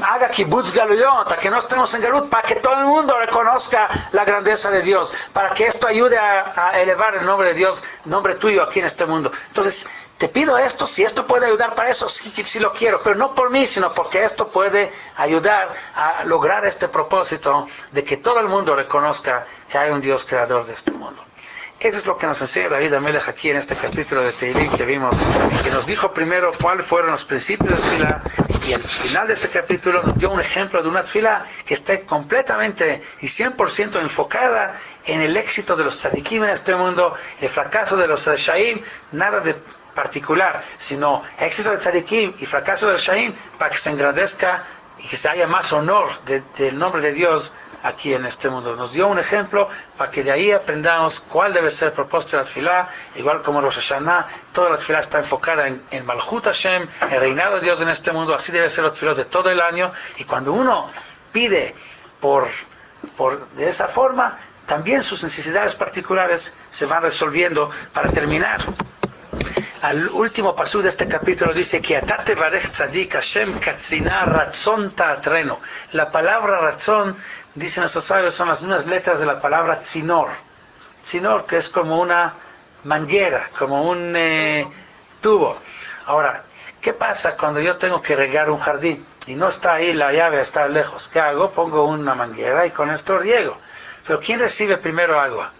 haga kibbutz galuyot, que no estemos en galut, para que todo el mundo reconozca la grandeza de Dios, para que esto ayude a elevar el nombre de Dios, nombre tuyo aquí en este mundo. Entonces, te pido esto, si esto puede ayudar para eso, sí lo quiero, pero no por mí, sino porque esto puede ayudar a lograr este propósito de que todo el mundo reconozca que hay un Dios creador de este mundo. Eso es lo que nos enseña David HaMelech aquí en este capítulo de Tehilim que vimos, que nos dijo primero cuáles fueron los principios de tefilá, y al final de este capítulo nos dio un ejemplo de una tefilá que esté completamente y 100% enfocada en el éxito de los tzadikim en este mundo, el fracaso de los reshaim, nada de particular, sino éxito de tzadikim y fracaso de los reshaim, para que se engrandezca y que se haya más honor del nombre de Dios aquí en este mundo. Nos dio un ejemplo para que de ahí aprendamos cuál debe ser el propósito de la tefilá, igual como Rosh Hashanah, toda la tefilá está enfocada en Malchut Hashem, el reinado de Dios en este mundo, así debe ser la tefilá de todo el año, y cuando uno pide de esa forma, también sus necesidades particulares se van resolviendo. Para terminar, al último pasú de este capítulo dice que atate varech tzadik Hashem katzina ratzon ta'atreno. La palabra ratzon, dicen nuestros sabios, son las mismas letras de la palabra tzinor. Tzinor, que es como una manguera, como un tubo. Ahora, ¿qué pasa cuando yo tengo que regar un jardín y no está ahí la llave, está lejos? ¿Qué hago? Pongo una manguera y con esto riego. Pero ¿quién recibe primero agua?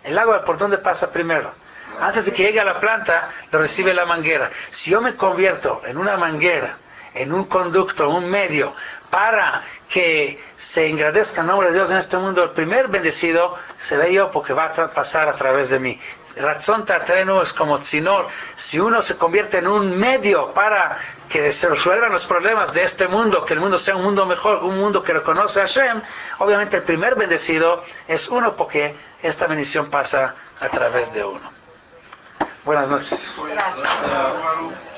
¿El agua por dónde pasa primero? Antes de que llegue a la planta, lo recibe la manguera. Si yo me convierto en una manguera, en un conducto, un medio, para que se engrandezca el nombre de Dios en este mundo, el primer bendecido será yo, porque va a pasar a través de mí. Ratzon ta'atrenu es como tzinor. Si uno se convierte en un medio para que se resuelvan los problemas de este mundo, que el mundo sea un mundo mejor, un mundo que reconoce a Hashem, obviamente el primer bendecido es uno, porque esta bendición pasa a través de uno. Buenas noches. Gracias.